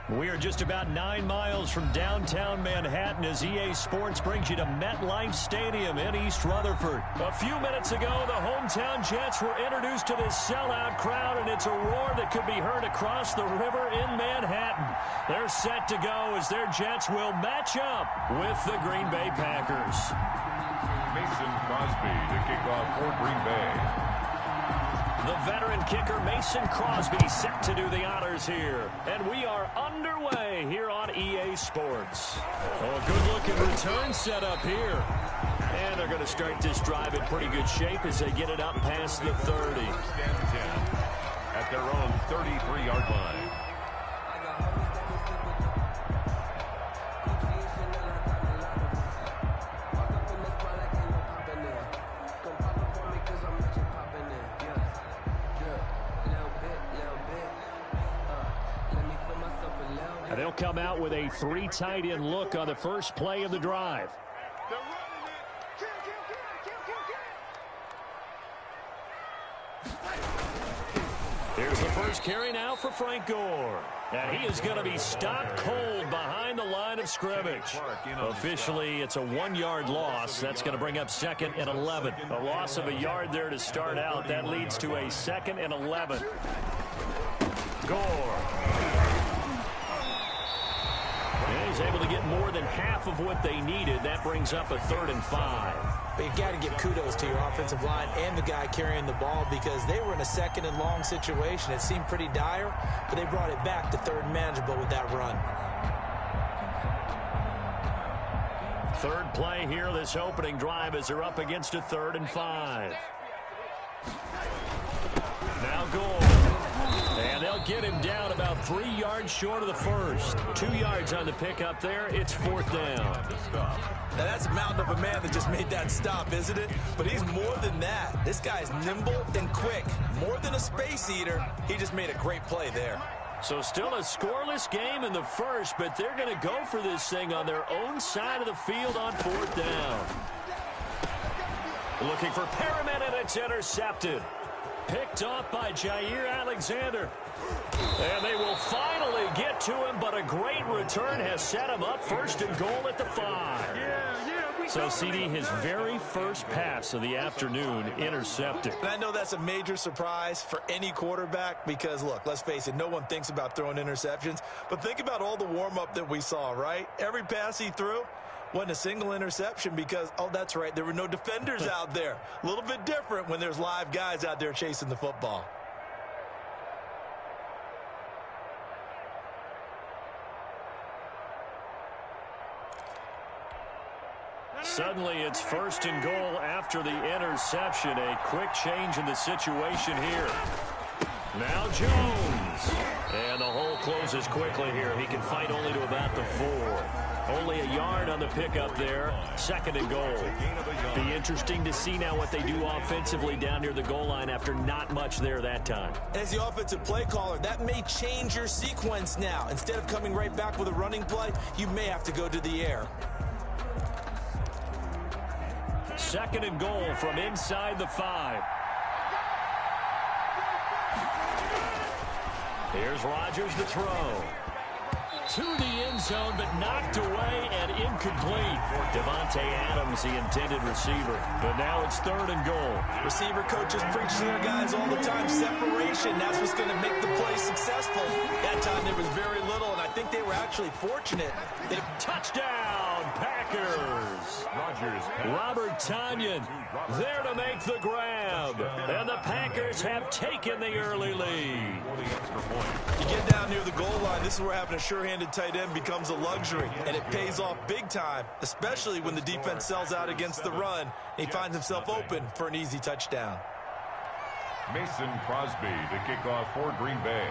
We are just about 9 miles from downtown Manhattan as EA Sports brings you to MetLife Stadium in East Rutherford. A few minutes ago, the hometown Jets were introduced to this sellout crowd, and it's a roar that could be heard across the river in Manhattan. They're set to go as their Jets will match up with the Green Bay Packers. Mason Crosby to kick off for Green Bay. The veteran kicker Mason Crosby set to do the honors here. And we are underway here on EA Sports. Oh, a good-looking return set up here. And they're going to start this drive in pretty good shape as they get it up past the 30. At their own 33-yard line. They'll come out with a 3 tight end look on the first play of the drive. Here's the first carry now for Frank Gore. And he is going to be stopped cold behind the line of scrimmage. Officially, it's a 1-yard loss. That's going to bring up 2nd and 11. A loss of a yard there to start out. That leads to a 2nd and 11. Gore. He's able to get more than half of what they needed. That brings up a 3rd and 5. But you've got to give kudos to your offensive line and the guy carrying the ball because they were in a 2nd and long situation. It seemed pretty dire, but they brought it back to 3rd and manageable with that run. Third play here, this opening drive as they're up against a 3rd and 5. Now Gore. And they'll get him down about 3 yards short of the first. 2 yards on the pickup there. It's 4th down. Now that's a mountain of a man that just made that stop, isn't it? But he's more than that. This guy's nimble and quick. More than a space eater. He just made a great play there. So still a scoreless game in the first, but they're going to go for this thing on their own side of the field on 4th down. Looking for Perriman, and it's intercepted. Picked off by Jair Alexander. And they will finally get to him, but a great return has set him up 1st and goal at the 5. So, CD, his very first pass of the afternoon intercepted. And I know that's a major surprise for any quarterback because, look, let's face it, no one thinks about throwing interceptions. But think about all the warm-up that we saw, right? Every pass he threw wasn't a single interception because, oh, that's right, there were no defenders out there. A little bit different when there's live guys out there chasing the football. Suddenly it's 1st and goal after the interception. A quick change in the situation here. Now Jones. And the hole closes quickly here. He can fight only to about the 4. Only a yard on the pickup there. 2nd and goal. Be interesting to see now what they do offensively down near the goal line after not much there that time. As the offensive play caller, that may change your sequence now. Instead of coming right back with a running play, you may have to go to the air. 2nd and goal from inside the 5. Here's Rodgers to throw. To the end zone, but knocked away and incomplete. Devontae Adams, the intended receiver. But now it's 3rd and goal. Receiver coaches preach to their guys all the time. Separation, that's what's going to make the play successful. That time there was very little, and I think they were actually fortunate. Touchdown, Packers. Robert Tonyan there to make the grab. And the Packers have taken the early lead. You get down near the goal line, this is where having a sure-handed tight end becomes a luxury, and it pays off big time, especially when the defense sells out against the run. He finds himself open for an easy touchdown. Mason Crosby to kick off for Green Bay.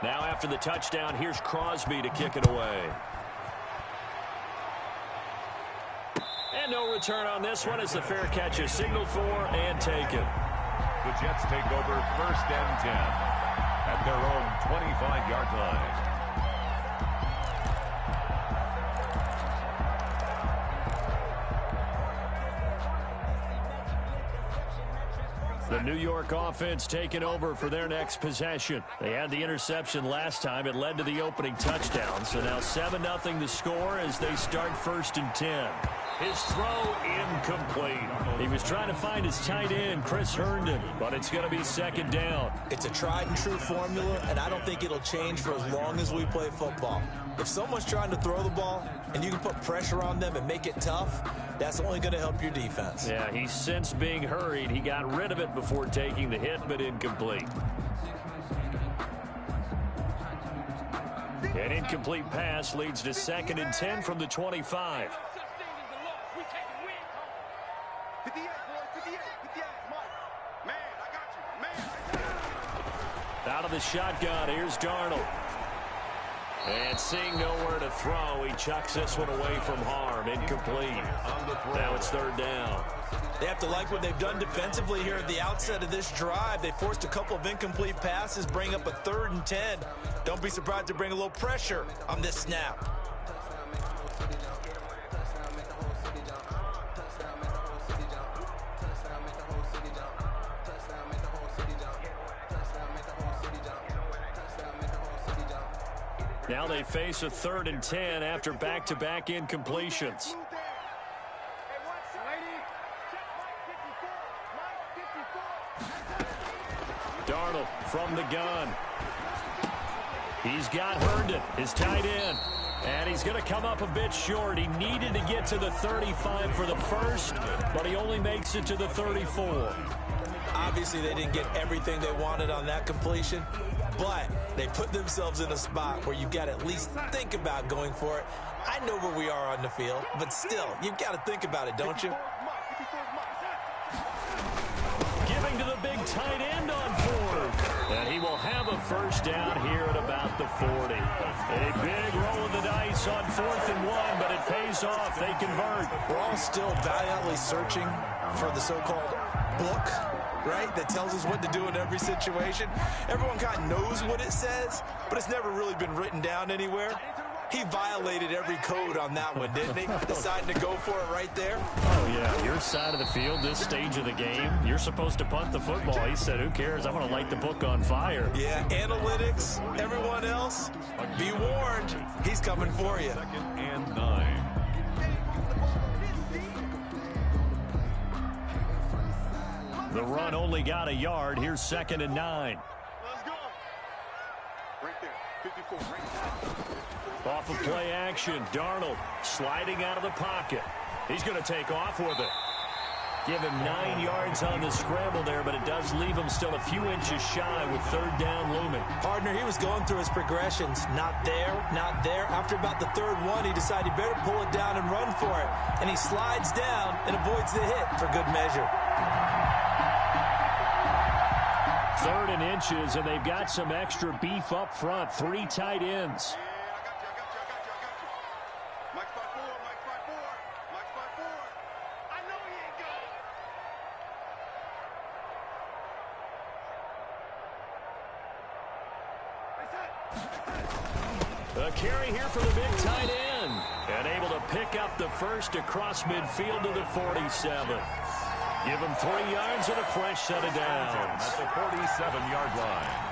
Now after the touchdown, here's Crosby to kick it away. And no return on this one as the fair catch is signaled for and taken. The Jets take over 1st and 10 at their own 25-yard line. The New York offense taking over for their next possession. They had the interception last time. It led to the opening touchdown. So now 7-0 the score as they start 1st and 10. His throw incomplete. He was trying to find his tight end, Chris Herndon, but it's going to be 2nd down. It's a tried-and-true formula, and I don't think it'll change for as long as we play football. If someone's trying to throw the ball and you can put pressure on them and make it tough, that's only going to help your defense. Yeah, he sensed being hurried. He got rid of it before taking the hit, but incomplete. An incomplete pass leads to 2nd and 10 from the 25. Out of the shotgun, here's Darnold. And seeing nowhere to throw, he chucks this one away from harm. Incomplete. Now it's 3rd down. They have to like what they've done defensively here at the outset of this drive. They forced a couple of incomplete passes, bring up a 3rd and 10. Don't be surprised to bring a little pressure on this snap. Now they face a 3rd and 10 after back-to-back incompletions. Darnold from the gun. He's got Herndon, his tight end. And he's going to come up a bit short. He needed to get to the 35 for the first, but he only makes it to the 34. Obviously, they didn't get everything they wanted on that completion, but they put themselves in a spot where you've got to at least think about going for it. I know where we are on the field, but still, you've got to think about it, don't you? Giving to the big tight end on 4th. And he will have a 1st down here at about the 40. A big roll of the dice on 4th and 1, but it pays off. They convert. We're all still valiantly searching for the so-called book, right, that tells us what to do in every situation. Everyone kind of knows what it says, but it's never really been written down anywhere. He violated every code on that one, didn't he? Deciding to go for it right there. Oh, yeah. Your side of the field, this stage of the game, you're supposed to punt the football. He said, who cares? I'm going to light the book on fire. Yeah, analytics, everyone else, be warned. He's coming for you. 2nd and 9. The run only got a yard. Here's 2nd and 9. Let's go. Right there. 54. Right there. Off of play action, Darnold sliding out of the pocket. He's going to take off with it. Give him 9 yards on the scramble there, but it does leave him still a few inches shy with 3rd down looming. Partner, he was going through his progressions. Not there, not there. After about the 3rd one, he decided he better pull it down and run for it. And he slides down and avoids the hit for good measure. 3rd and inches, and they've got some extra beef up front. 3 tight ends. A carry here for the big tight end. And able to pick up the 1st across midfield to the 47. Give him 3 yards and a fresh set of downs. At the 47-yard line.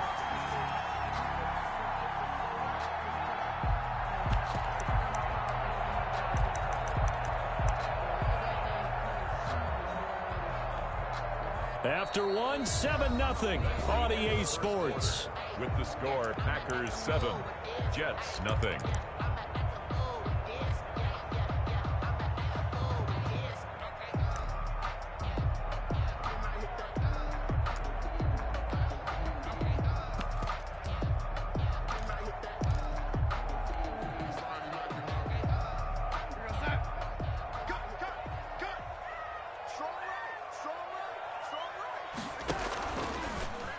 After 1, 7-0 on EA Sports. With the score, Packers 7, Jets nothing.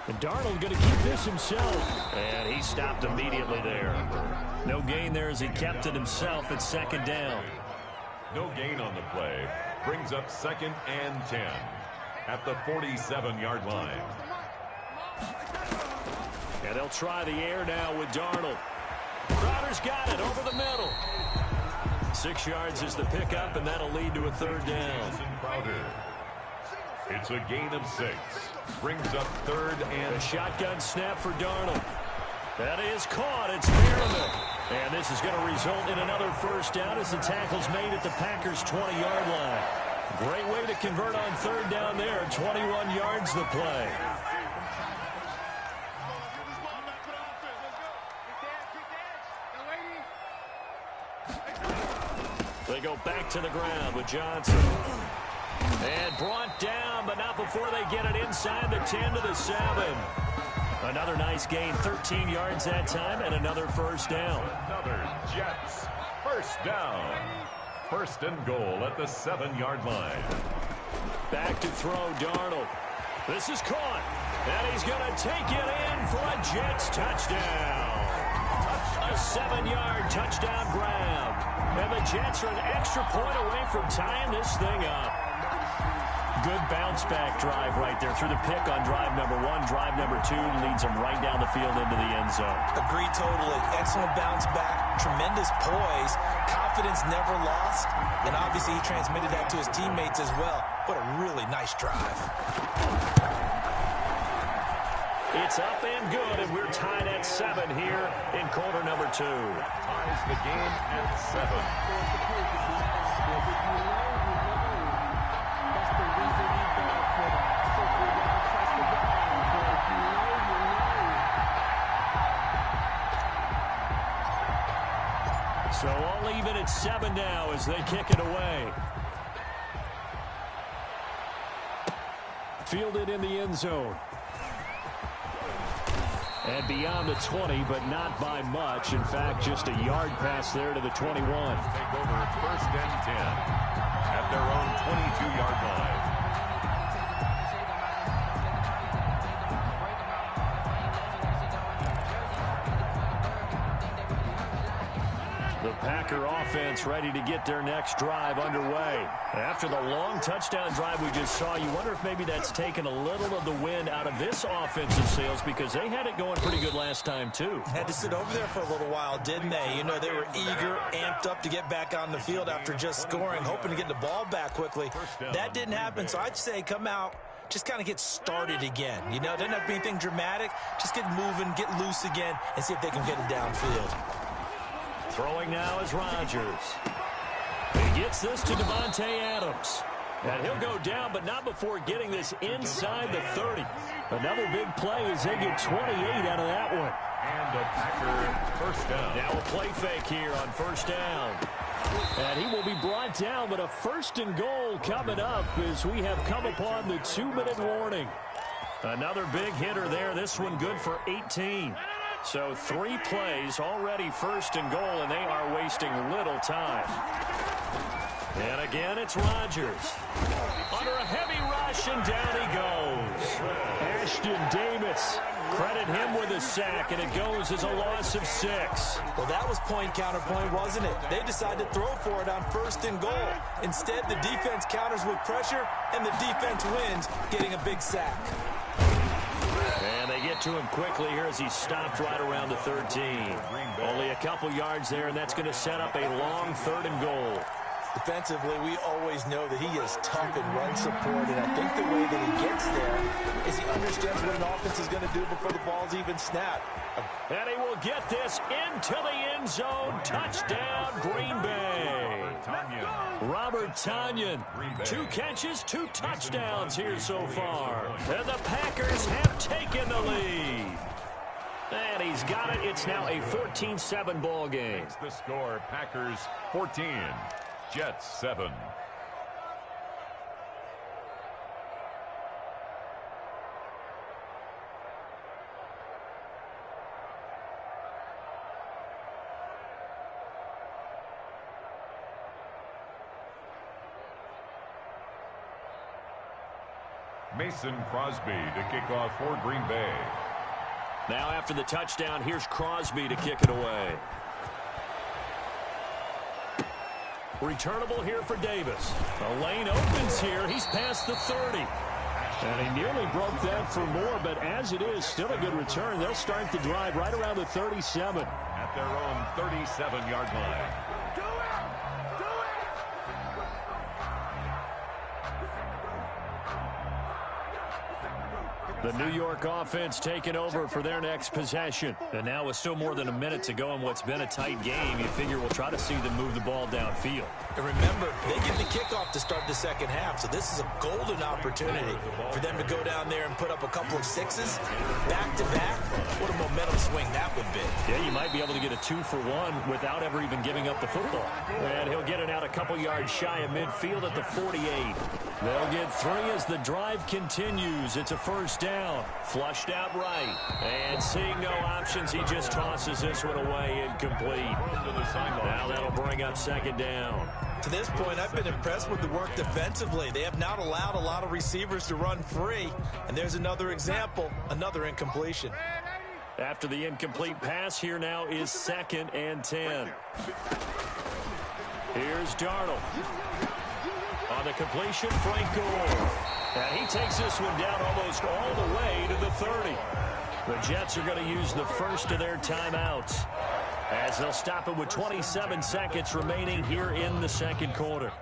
And Darnold going to keep this himself. And he stopped immediately there. No gain there as he kept it himself at 2nd down. No gain on the play. Brings up 2nd and 10 at the 47-yard line. And they'll try the air now with Darnold. Crowder's got it over the middle. 6 yards is the pickup, and that'll lead to a 3rd down. Crowder. It's a gain of 6. Brings up third and a shotgun snap for Darnold. That is caught. It's Merriman. And this is going to result in another first down as the tackle's made at the Packers' 20-yard line. Great way to convert on third down there. 21 yards the play. They go back to the ground with Johnson. And brought down, but not before they get it inside the 10 to the 7. Another nice gain, 13 yards that time, and another first down. Another Jets first down. First and goal at the 7-yard line. Back to throw, Darnold. This is caught, and he's going to take it in for a Jets touchdown. A 7-yard touchdown grab. And the Jets are an extra point away from tying this thing up. Good bounce-back drive right there through the pick on drive number 1. Drive number 2 leads them right down the field into the end zone. Agreed totally. Excellent bounce back. Tremendous poise. Confidence never lost. And obviously he transmitted that to his teammates as well. What a really nice drive. It's up and good, and we're tied at 7 here in quarter number 2. Ties the game at 7. So all even at 7 now as they kick it away. Fielded in the end zone. And beyond the 20, but not by much. In fact, just a yard pass there to the 21. Take over first and 10 at their own 22-yard line. The Packer offense ready to get their next drive underway. After the long touchdown drive we just saw, you wonder if maybe that's taken a little of the wind out of this offensive sails, because they had it going pretty good last time too. Had to sit over there for a little while, didn't they? You know, they were eager, amped up to get back on the field after just scoring, hoping to get the ball back quickly. That didn't happen, so I'd say come out, just kind of get started again. You know, it doesn't have to be anything dramatic. Just get moving, get loose again, and see if they can get it downfield. Throwing now is Rodgers. He gets this to Devontae Adams. And he'll go down, but not before getting this inside the 30. Another big play as they get 28 out of that one. And a Packer first down. Now a play fake here on first down. And he will be brought down, but a first and goal coming up as we have come upon the 2-minute warning. Another big hitter there. This one good for 18. So 3 plays already first and goal, and they are wasting little time. And again, it's Rodgers. Under a heavy rush, and down he goes. Ashton Davis. Credit him with a sack, and it goes as a loss of 6. Well, that was point counterpoint, wasn't it? They decided to throw for it on first and goal. Instead, the defense counters with pressure, and the defense wins, getting a big sack. And they get to him quickly here as he stopped right around the 13. Only a couple yards there, and that's going to set up a long 3rd and goal. Defensively, we always know that he is tough in run support, and I think the way that he gets there is he understands what an offense is going to do before the ball's even snapped. And he will get this into the end zone. Touchdown, Green Bay. Robert Tonyan. 2 catches, 2 touchdowns here so far. And the Packers have taken the lead. And he's got it. It's now a 14-7 ball game. The score, Packers 14, Jets 7. Mason Crosby to kick off for Green Bay. Now after the touchdown, here's Crosby to kick it away. Returnable here for Davis. The lane opens here. He's past the 30. And he nearly broke that for more, but as it is, still a good return. They'll start the drive right around the 37. At their own 37-yard line. The New York offense taking over for their next possession. And now with still more than a minute to go in what's been a tight game, you figure we'll try to see them move the ball downfield. And remember, they get the kickoff to start the second half, so this is a golden opportunity for them to go down there and put up a couple of sixes back-to-back. What a momentum swing that would be. Yeah, you might be able to get a 2-for-1 without ever even giving up the football. And he'll get it out a couple yards shy of midfield at the 48. They'll get 3 as the drive continues. It's a first down. Flushed out right. And seeing no options, he just tosses this one away incomplete. Now that'll bring up second down. To this point, I've been impressed with the work defensively. They have not allowed a lot of receivers to run free. And there's another example, another incompletion. After the incomplete pass, here now is 2nd and 10. Here's Darnold. On the completion, Frank Gore. And he takes this one down almost all the way to the 30. The Jets are going to use the first of their timeouts as they'll stop it with 27 seconds remaining here in the second quarter.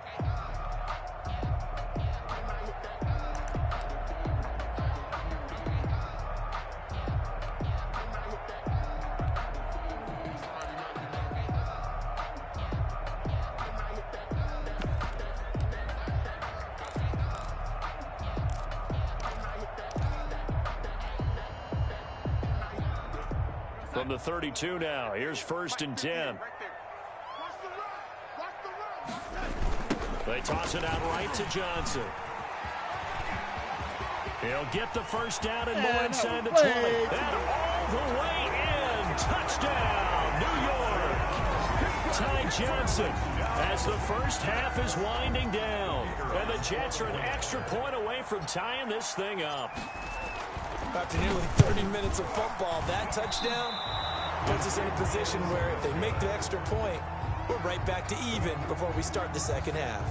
From the 32 now, here's 1st and 10. They toss it out right to Johnson. He'll get the first down and more inside the 20. And all the way in. Touchdown, New York. Ty Johnson as the first half is winding down. And the Jets are an extra point away from tying this thing up. After nearly 30 minutes of football, that touchdown puts us in a position where if they make the extra point, we're right back to even before we start the second half.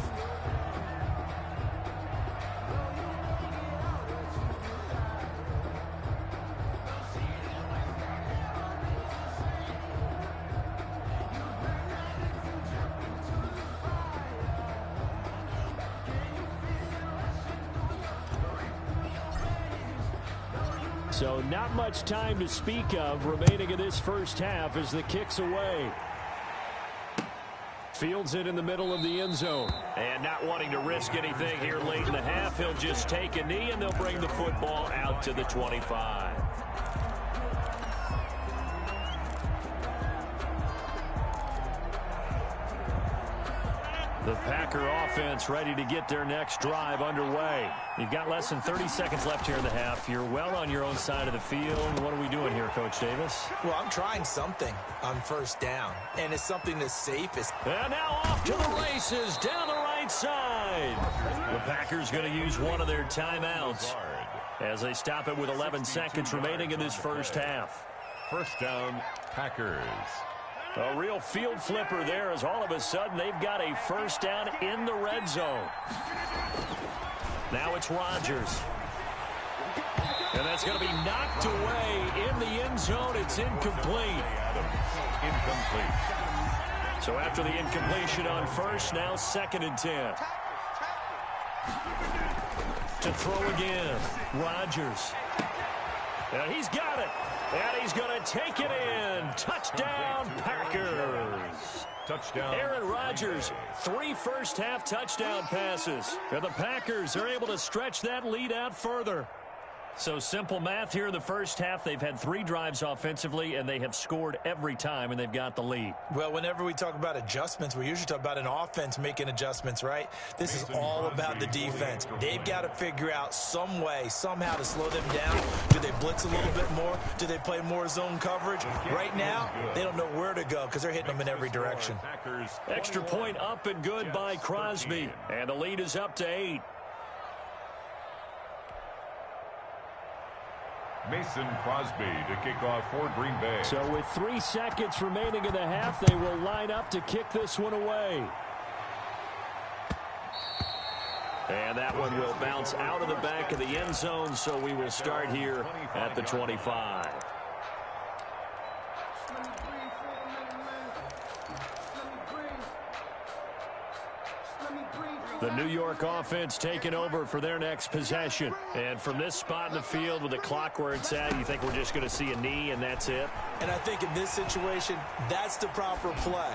So not much time to speak of remaining in this first half as the kick's away. Fields it in the middle of the end zone. And not wanting to risk anything here late in the half, he'll just take a knee and they'll bring the football out to the 25. The Packer offense ready to get their next drive underway. You've got less than 30 seconds left here in the half. You're well on your own side of the field. What are we doing here, Coach Davis? Well, I'm trying something on first down, and it's something as safe as... And now off to the races down the right side. The Packers going to use one of their timeouts as they stop it with 11 seconds remaining in this first half. First down, Packers. A real field flipper there as all of a sudden they've got a first down in the red zone. Now it's Rodgers. And that's going to be knocked away in the end zone. It's incomplete. Incomplete. So after the incompletion on first, now 2nd and 10. To throw again, Rodgers. And he's got it. And he's going to take it in. Touchdown, Packers. Touchdown. Aaron Rodgers, 3 first-half touchdown passes. And the Packers are able to stretch that lead out further. So simple math here in the first half. They've had 3 drives offensively, and they have scored every time, and they've got the lead. Well, whenever we talk about adjustments, we usually talk about an offense making adjustments, right? This is all about the defense. They've got to figure out some way, somehow to slow them down. Do they blitz a little bit more? Do they play more zone coverage? Right now, they don't know where to go because they're hitting them in every direction. Extra point up and good by Crosby, and the lead is up to 8. Mason Crosby to kick off for Green Bay. So with 3 seconds remaining in the half, they will line up to kick this one away. And that one will bounce out of the back of the end zone, so we will start here at the 25. The New York offense taking over for their next possession. And from this spot in the field with the clock where it's at, you think we're just going to see a knee and that's it? And I think in this situation, that's the proper play.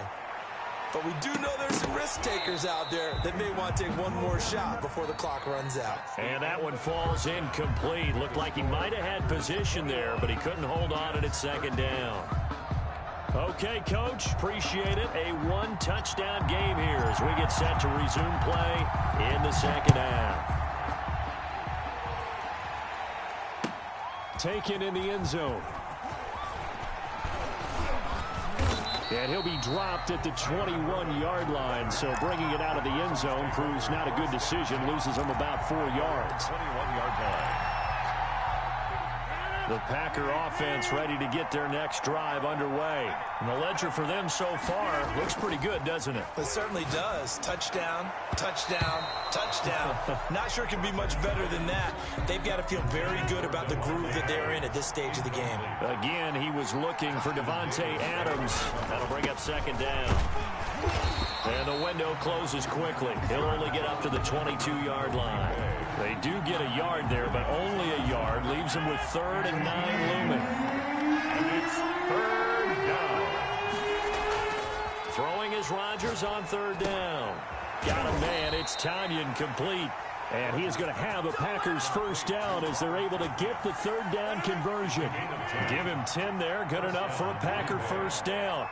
But we do know there's some risk takers out there that may want to take one more shot before the clock runs out. And that one falls incomplete. Looked like he might have had position there, but he couldn't hold on at second down. Okay, Coach, appreciate it. A one-touchdown game here as we get set to resume play in the second half. Taken in the end zone. And he'll be dropped at the 21-yard line, so bringing it out of the end zone proves not a good decision. Loses him about 4 yards. 21-yard line. The Packer offense ready to get their next drive underway. And the ledger for them so far looks pretty good, doesn't it? It certainly does. Touchdown, touchdown, touchdown. Not sure it can be much better than that. They've got to feel very good about the groove that they're in at this stage of the game. Again, he was looking for Devontae Adams. That'll bring up second down. And the window closes quickly. He'll only get up to the 22-yard line. They do get a yard there, but only a yard. Leaves them with 3rd and 9 looming. And it's 3rd down. Throwing is Rodgers on 3rd down. Got a man. It's Tanyan complete. And he is going to have a Packers first down as they're able to get the 3rd down conversion. Give him 10 there. Good enough for a Packer first down.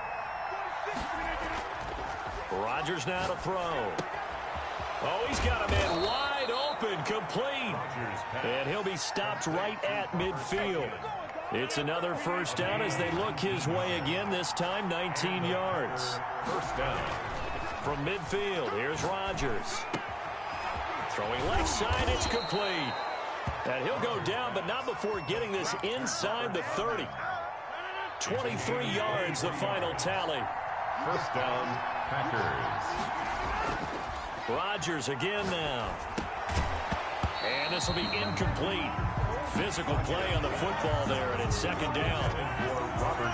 Rodgers now to throw. Oh, he's got a man wide open, complete. And he'll be stopped right at midfield. It's another first down as they look his way again, this time 19 yards. First down. From midfield, here's Rodgers. Throwing left side, it's complete. And he'll go down, but not before getting this inside the 30. 23 yards, the final tally. First down, Packers. Rodgers again now. And this will be incomplete. Physical play on the football there, and it's second down.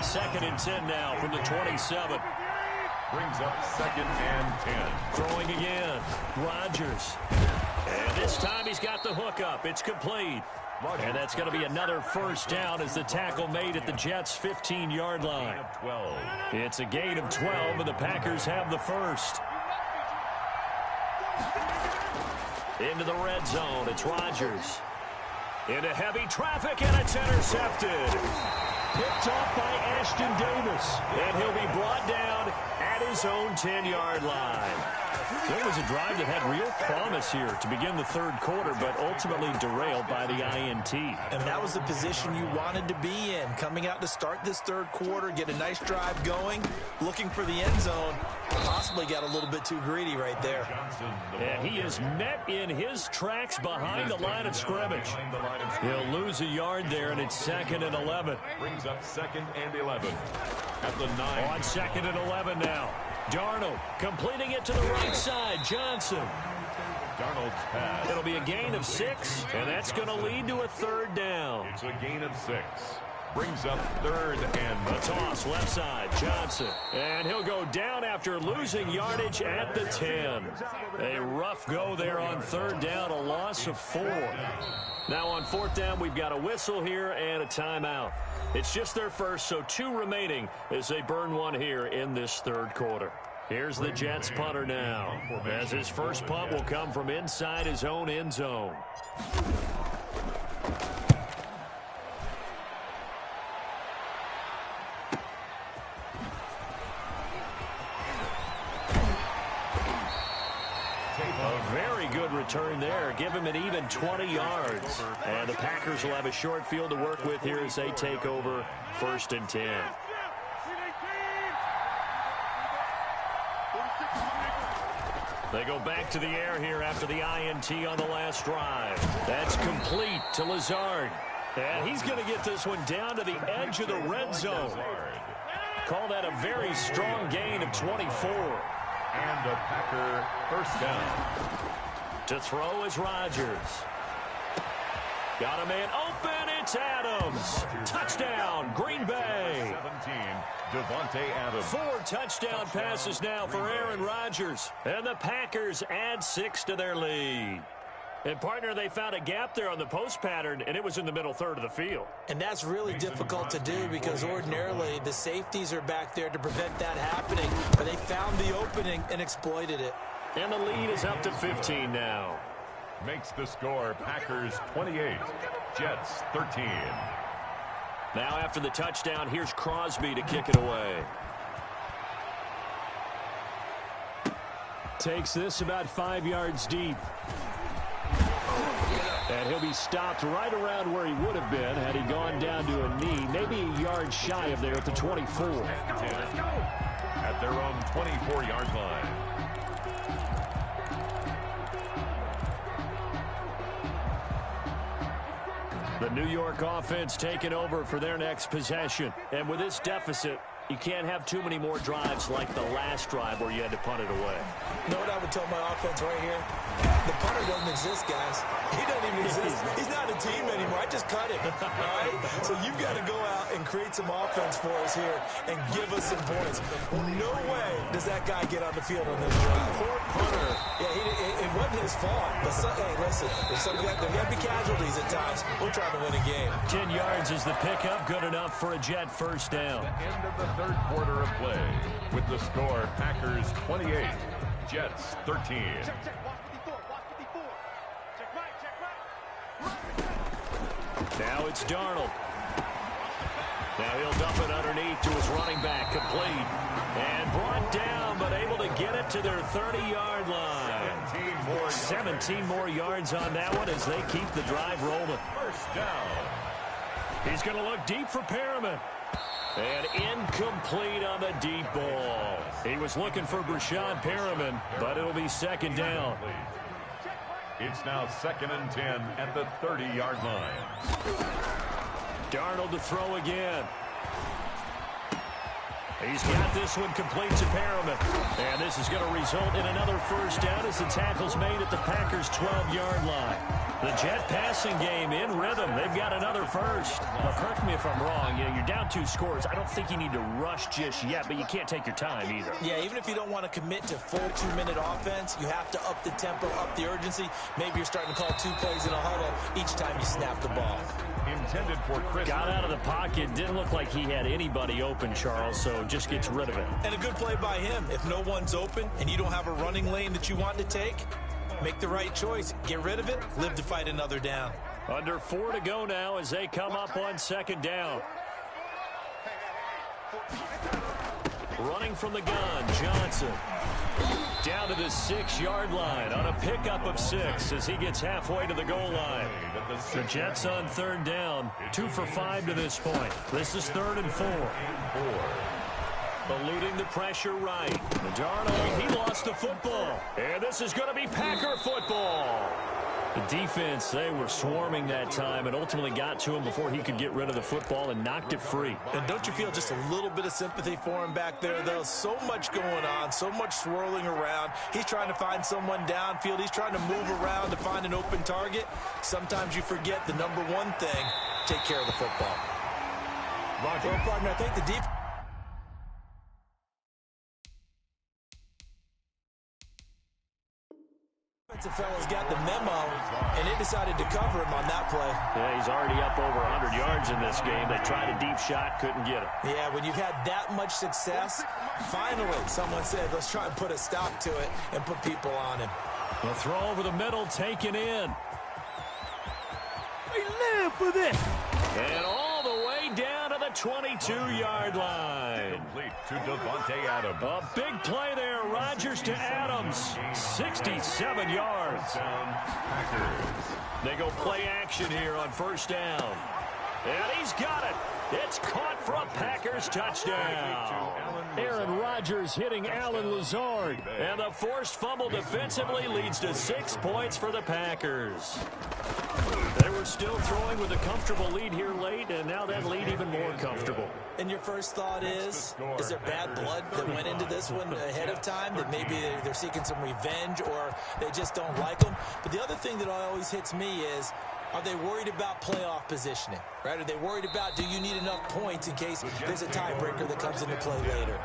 2nd and 10 now from the 27. Brings up 2nd and 10. Throwing again. Rodgers. And this time he's got the hook up. It's complete. And that's going to be another first down as the tackle made at the Jets' 15-yard line. 12. It's a gain of 12, and the Packers have the first. Into the red zone, it's Rodgers. Into heavy traffic, and it's intercepted. Picked off by Ashton Davis. And he'll be brought down at his own 10-yard line. There was a drive that had real promise here to begin the 3rd quarter, but ultimately derailed by the INT. And that was the position you wanted to be in. Coming out to start this 3rd quarter, get a nice drive going, looking for the end zone. Possibly got a little bit too greedy right there. And he is met in his tracks behind the line of scrimmage. He'll lose a yard there, and it's 2nd and 11. Brings up 2nd and 11. At the 9. On 2nd and 11 now. Darnold completing it to the right side. Johnson. Darnold's pass. It'll be a gain of 6, and that's going to lead to a 3rd down. It's a gain of 6. Brings up 3rd and a toss left side. Johnson. And he'll go down after losing yardage at the 10. A rough go there on 3rd down, a loss of 4. Now on 4th down, we've got a whistle here and a timeout. It's just their first, so 2 remaining as they burn one here in this 3rd quarter. Here's the Jets punter now, as his first punt will come from inside his own end zone. A very good return there. Give him an even 20 yards. And the Packers will have a short field to work with here as they take over 1st and 10. They go back to the air here after the INT on the last drive. That's complete to Lazard. And he's going to get this one down to the edge of the red zone. Call that a very strong gain of 24. And a Packer first down. To throw is Rodgers. Got a man open. It's Adams. Touchdown, Green Bay. 17, Devontae Adams. 4 touchdown passes now for Aaron Rodgers. And the Packers add 6 to their lead. And, partner, they found a gap there on the post pattern, and it was in the middle third of the field. And that's really difficult to do because ordinarily the safeties are back there to prevent that happening. But they found the opening and exploited it. And the lead is up to 15 now. Makes the score Packers 28, Jets 13. Now after the touchdown, here's Crosby to kick it away. Takes this about 5 yards deep. And he'll be stopped right around where he would have been had he gone down to a knee, maybe a yard shy of there at the 24. At their own 24-yard line. The New York offense taking over for their next possession. And with this deficit, you can't have too many more drives like the last drive where you had to punt it away. You know what I would tell my offense right here? The punter doesn't exist, guys. He doesn't even exist. He's not a team anymore. I just cut him. All right? So you've got to go out and create some offense for us here and give us some points. No way does that guy get on the field on this drive. Poor punter. Yeah, it wasn't his fault. But hey, listen, there's got to be casualties at times. We're trying to win a game. 10 yards is the pickup. Good enough for a Jet first down. End of the third quarter of play with the score Packers 28, Jets 13. Now it's Darnold. Now he'll dump it underneath to his running back, complete. And brought down, but able to get it to their 30-yard line. 17 more yards on that one as they keep the drive rolling. First down. He's going to look deep for Perriman. And incomplete on the deep ball. He was looking for Brashad Perriman, but it'll be second down. It's now 2nd and 10 at the 30-yard line. Darnold to throw again. He's got this one complete to Perriman. And this is going to result in another first down as the tackle's made at the Packers' 12-yard line. The Jet passing game in rhythm. They've got another first. Now, correct me if I'm wrong. You're down 2 scores. I don't think you need to rush just yet, but you can't take your time either. Yeah, even if you don't want to commit to full 2-minute offense, you have to up the tempo, up the urgency. Maybe you're starting to call 2 plays in a huddle each time you snap the ball. Intended for Chris. Got out of the pocket. Didn't look like he had anybody open, Charles, so just gets rid of it. And a good play by him. If no one's open and you don't have a running lane that you want to take, make the right choice. Get rid of it. Live to fight another down. Under 4 to go now as they come up on second down. Running from the gun, Johnson. Down to the 6-yard line on a pickup of 6 as he gets halfway to the goal line. The Jets on third down, 2 for 5 to this point. This is 3rd and 4. Eluding the pressure right. Darnold, he lost the football. And this is going to be Packer football. The defense, they were swarming that time and ultimately got to him before he could get rid of the football and knocked it free. And don't you feel just a little bit of sympathy for him back there, though? So much going on, so much swirling around. He's trying to find someone downfield. He's trying to move around to find an open target. Sometimes you forget the number one thing, take care of the football. Roger. Well, partner, I think the defense... The fella's got the memo, and they decided to cover him on that play. Yeah, he's already up over 100 yards in this game. They tried a deep shot, couldn't get it. Yeah, when you've had that much success, finally someone said, let's try and put a stop to it and put people on him. The throw over the middle, taken in. We live for this. And all the way down to the 22-yard line. Complete to Devontae Adams. A big play there. Rodgers to Adams. 67 yards. Packers. They go play action here on first down. And he's got it. It's caught for a Packers touchdown. Aaron Rodgers hitting Alan Lazard. And the forced fumble defensively leads to 6 points for the Packers. They were still throwing with a comfortable lead here late, and now that lead even more comfortable. And your first thought is there bad blood that went into this one ahead of time, that maybe they're seeking some revenge or they just don't like them? But the other thing that always hits me is Are they worried about playoff positioning, right? Are they worried about, do you need enough points in case there's a tiebreaker that comes into play later?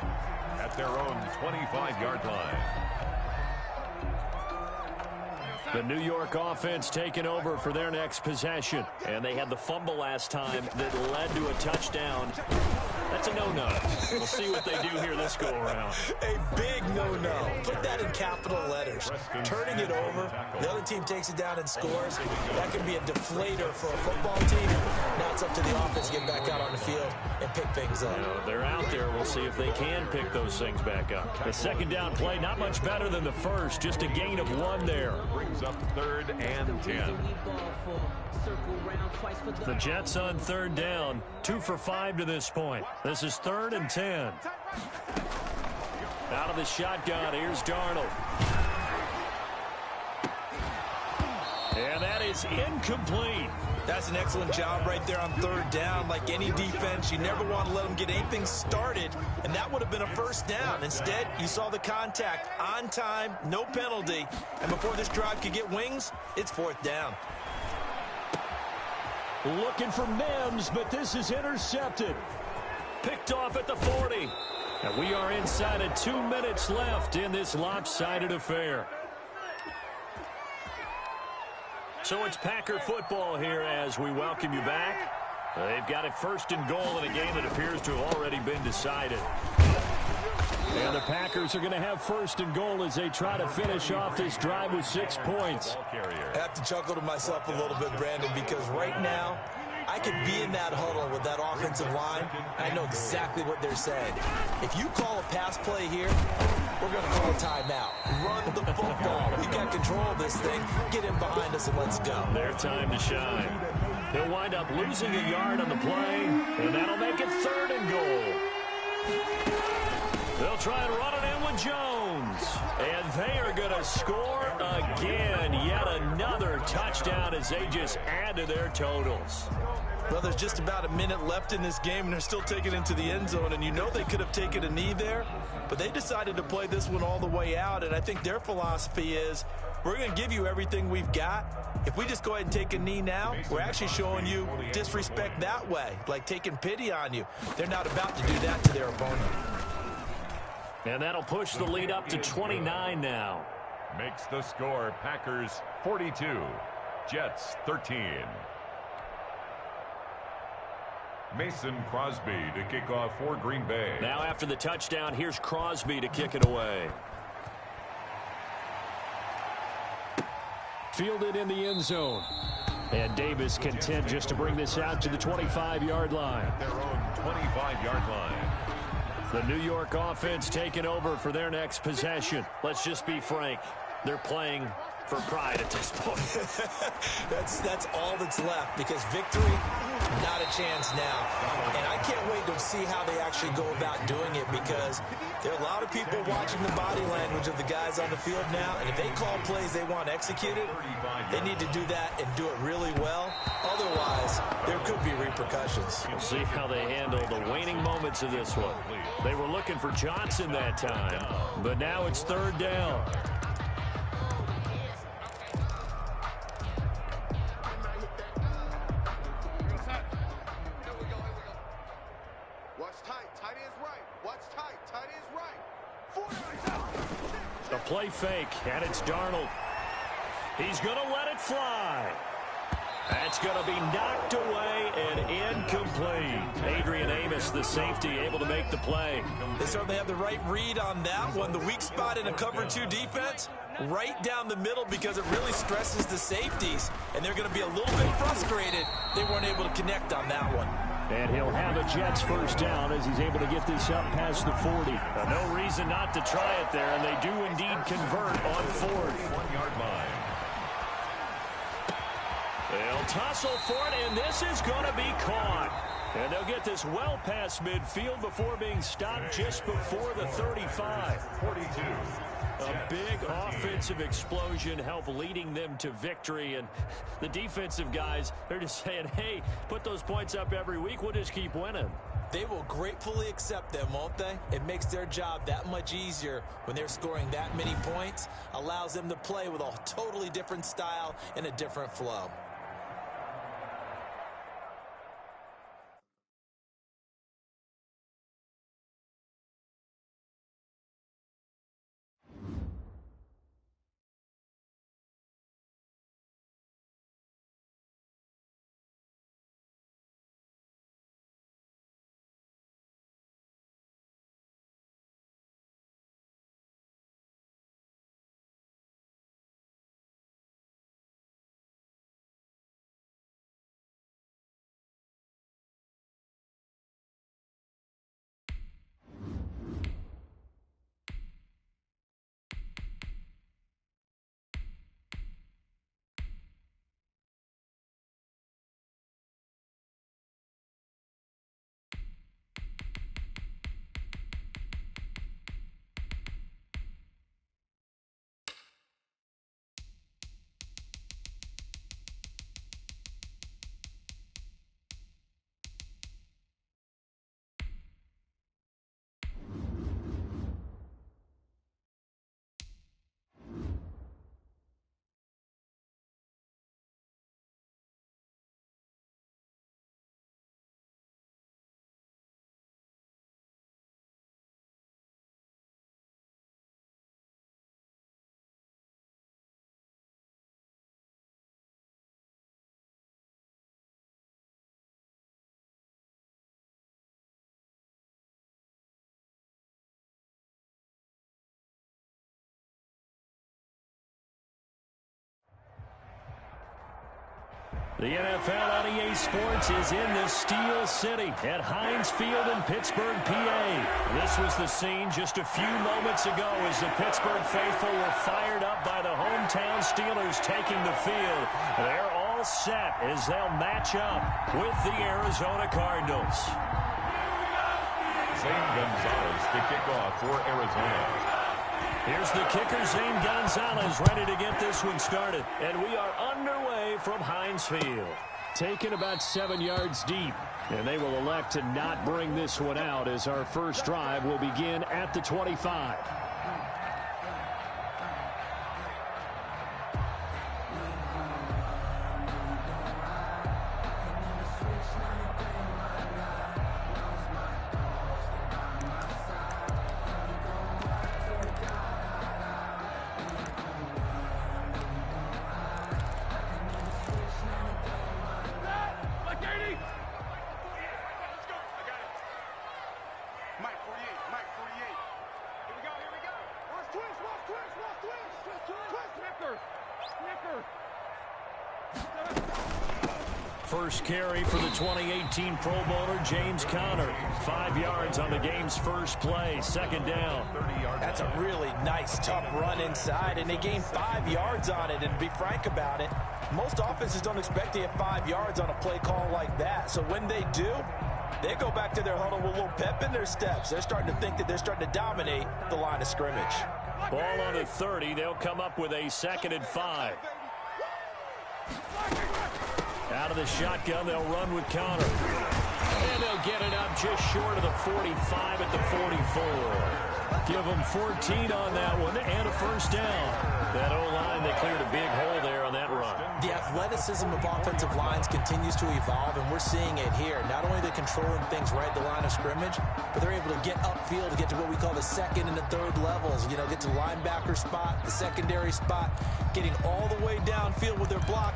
At their own 25-yard line. The New York offense taking over for their next possession. And they had the fumble last time that led to a touchdown. That's a no-no. We'll see what they do here this go-around. A big no-no. Put that in capital letters. Turning it over, the other team takes it down and scores. That can be a deflator for a football team. Now it's up to the offense to get back out on the field and pick things up. You know, they're out there. We'll see if they can pick those things back up. The second down play, not much better than the first. Just a gain of 1 there. Brings up 3rd and 10. The Jets on 3rd down, 2 for 5 to this point. This is 3rd and 10. Out of the shotgun, here's Darnold. And that is incomplete. That's an excellent job right there on 3rd down. Like any defense, you never want to let them get anything started, and that would have been a first down. Instead, you saw the contact on time, no penalty, and before this drive could get wings, it's 4th down. Looking for Mims, but this is intercepted. Picked off at the 40. And we are inside of 2 minutes left in this lopsided affair. So it's Packer football here as we welcome you back. They've got it 1st and goal in a game that appears to have already been decided. And the Packers are going to have 1st and goal as they try to finish off this drive with 6 points. I have to chuckle to myself a little bit, Brandon, because right now I could be in that huddle with that offensive line. I know exactly what they're saying. If you call a pass play here, we're going to call a timeout. Run the football. We got control of this thing. Get in behind us and let's go. Their time to shine. He'll wind up losing a yard on the play, and that'll make it 3rd and goal. They'll try and run it in with Jones. And they are going to score again. Yet another touchdown as they just add to their totals. Well, there's just about a minute left in this game, and they're still taking it into the end zone. And you know they could have taken a knee there, but they decided to play this one all the way out. And I think their philosophy is, we're going to give you everything we've got. If we just go ahead and take a knee now, we're actually showing you disrespect that way, like taking pity on you. They're not about to do that to their opponent. And that'll push the lead up to 29 now. Makes the score Packers 42, Jets 13. Mason Crosby to kick off for Green Bay. Now after the touchdown, here's Crosby to kick it away. Fielded in the end zone. And Davis content just to bring this out to the 25-yard line. Their own 25-yard line. The New York offense taking over for their next possession. Let's just be frank. They're playing for pride at this point. That's all that's left, because victory, not a chance now. And I can't wait to see how they actually go about doing it, because there are a lot of people watching the body language of the guys on the field now, and if they call plays they want executed, they need to do that and do it really well. Otherwise, there could be repercussions. We'll see how they handle the waning moments of this one. They were looking for Johnson that time, but now it's 3rd down. A play fake, and it's Darnold. He's going to let it fly. That's going to be knocked away and incomplete. Adrian Amos, the safety, able to make the play. They certainly have the right read on that one. The weak spot in a cover 2 defense, right down the middle, because it really stresses the safeties. And they're going to be a little bit frustrated they weren't able to connect on that one. And he'll have a Jets 1st down as he's able to get this up past the 40. No reason not to try it there, and they do indeed convert on 4th. 1-yard line. They'll tussle for it, and this is going to be caught. And they'll get this well past midfield before being stopped just before the 35. 42. A big offensive explosion helped leading them to victory. And the defensive guys, they're just saying, hey, put those points up every week. We'll just keep winning. They will gratefully accept them, won't they? It makes their job that much easier when they're scoring that many points. Allows them to play with a totally different style and a different flow. The NFL on EA Sports is in the Steel City at Heinz Field in Pittsburgh, PA. This was the scene just a few moments ago as the Pittsburgh faithful were fired up by the hometown Steelers taking the field. They're all set as they'll match up with the Arizona Cardinals. Zane Gonzalez to kick off for Arizona. Here's the kicker, Zane Gonzalez, ready to get this one started. And we are underway from Heinz Field. Taken about 7 yards deep. And they will elect to not bring this one out as our first drive will begin at the 25. First carry for the 2018 Pro Bowler, James Conner. 5 yards on the game's first play, second down. That's a really nice, tough run inside, and they gained 5 yards on it. And to be frank about it, most offenses don't expect to get 5 yards on a play call like that. So when they do, they go back to their huddle with a little pep in their steps. They're starting to think that they're starting to dominate the line of scrimmage. Ball on the 30. They'll come up with a 2nd and 5. Out of the shotgun, they'll run with Conner. And they'll get it up just short of the 45 at the 44. Give them 14 on that one and a first down. That O-line, they cleared a big hole there on that run. The athleticism of offensive lines continues to evolve, and we're seeing it here. Not only are they controlling things right at the line of scrimmage, but they're able to get upfield to get to what we call the second and the third levels. You know, get to the linebacker spot, the secondary spot, getting all the way downfield with their block.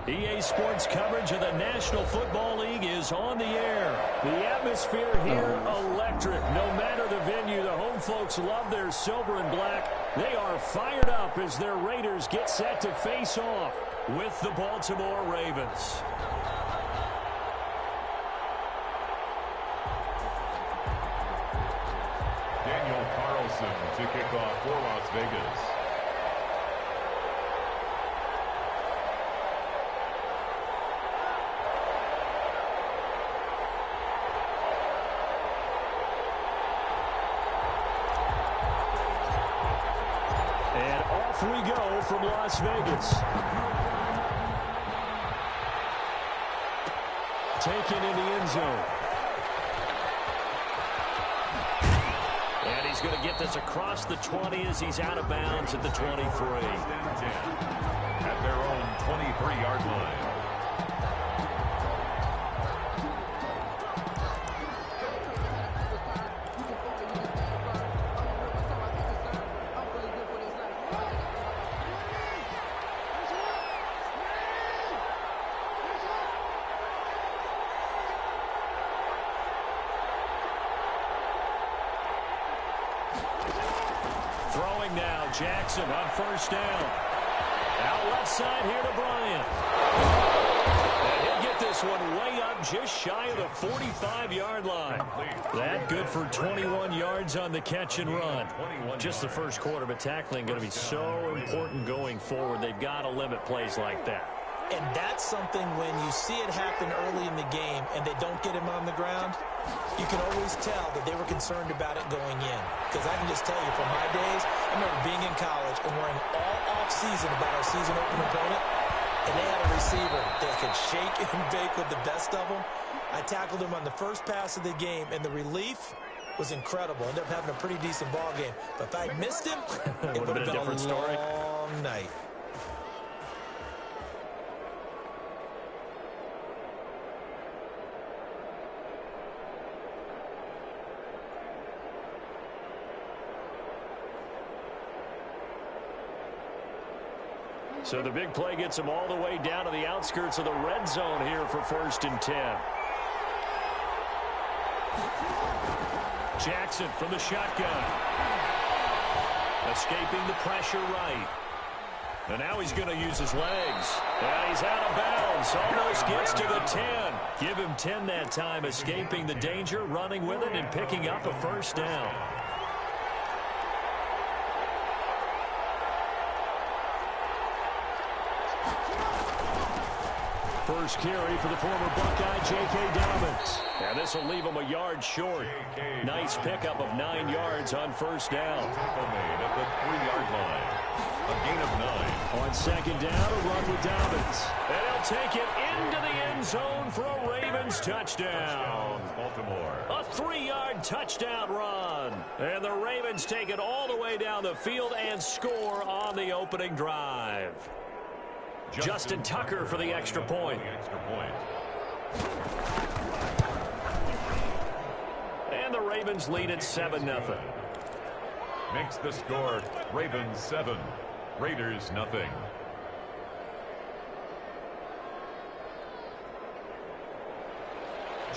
EA Sports coverage of the National Football League is on the air. The atmosphere here, electric. No matter the venue, the home folks love their silver and black. They are fired up as their Raiders get set to face off with the Baltimore Ravens. Daniel Carlson to kick off for Las Vegas. And off we go from Las Vegas. Taken in the end zone. And he's going to get this across the 20 as he's out of bounds at the 23. At their own 23-yard line. Throwing now, Jackson on first down. Out left side here to Bryant. And he'll get this one way up just shy of the 45-yard line. That good for 21 yards on the catch and run. Just the first quarter, but tackling going to be so important going forward. They've got to limit plays like that. And that's something when you see it happen early in the game and they don't get him on the ground, you can always tell that they were concerned about it going in. Because I can just tell you from my days, I remember being in college and worrying all off-season about our season-opening opponent, and they had a receiver that could shake and bake with the best of them. I tackled him on the first pass of the game, and the relief was incredible. Ended up having a pretty decent ball game. But if I missed him, it would have been a different story. long night. So the big play gets him all the way down to the outskirts of the red zone here for 1st and 10. Jackson from the shotgun. Escaping the pressure right. And now he's going to use his legs. And he's out of bounds. Almost gets to the 10. Give him 10 that time, escaping the danger, running with it, and picking up a first down. First carry for the former Buckeye, J.K. Dobbins. And this will leave him a yard short. Nice pickup of 9 yards on first down. Tackle made at the 3-yard line. A gain of 9. On second down, a run with Dobbins. And he'll take it into the end zone for a Ravens touchdown. Baltimore. A 3-yard touchdown run. And the Ravens take it all the way down the field and score on the opening drive. Justin Tucker for the extra point. And the Ravens lead at 7-0. Makes the score Ravens 7, Raiders nothing.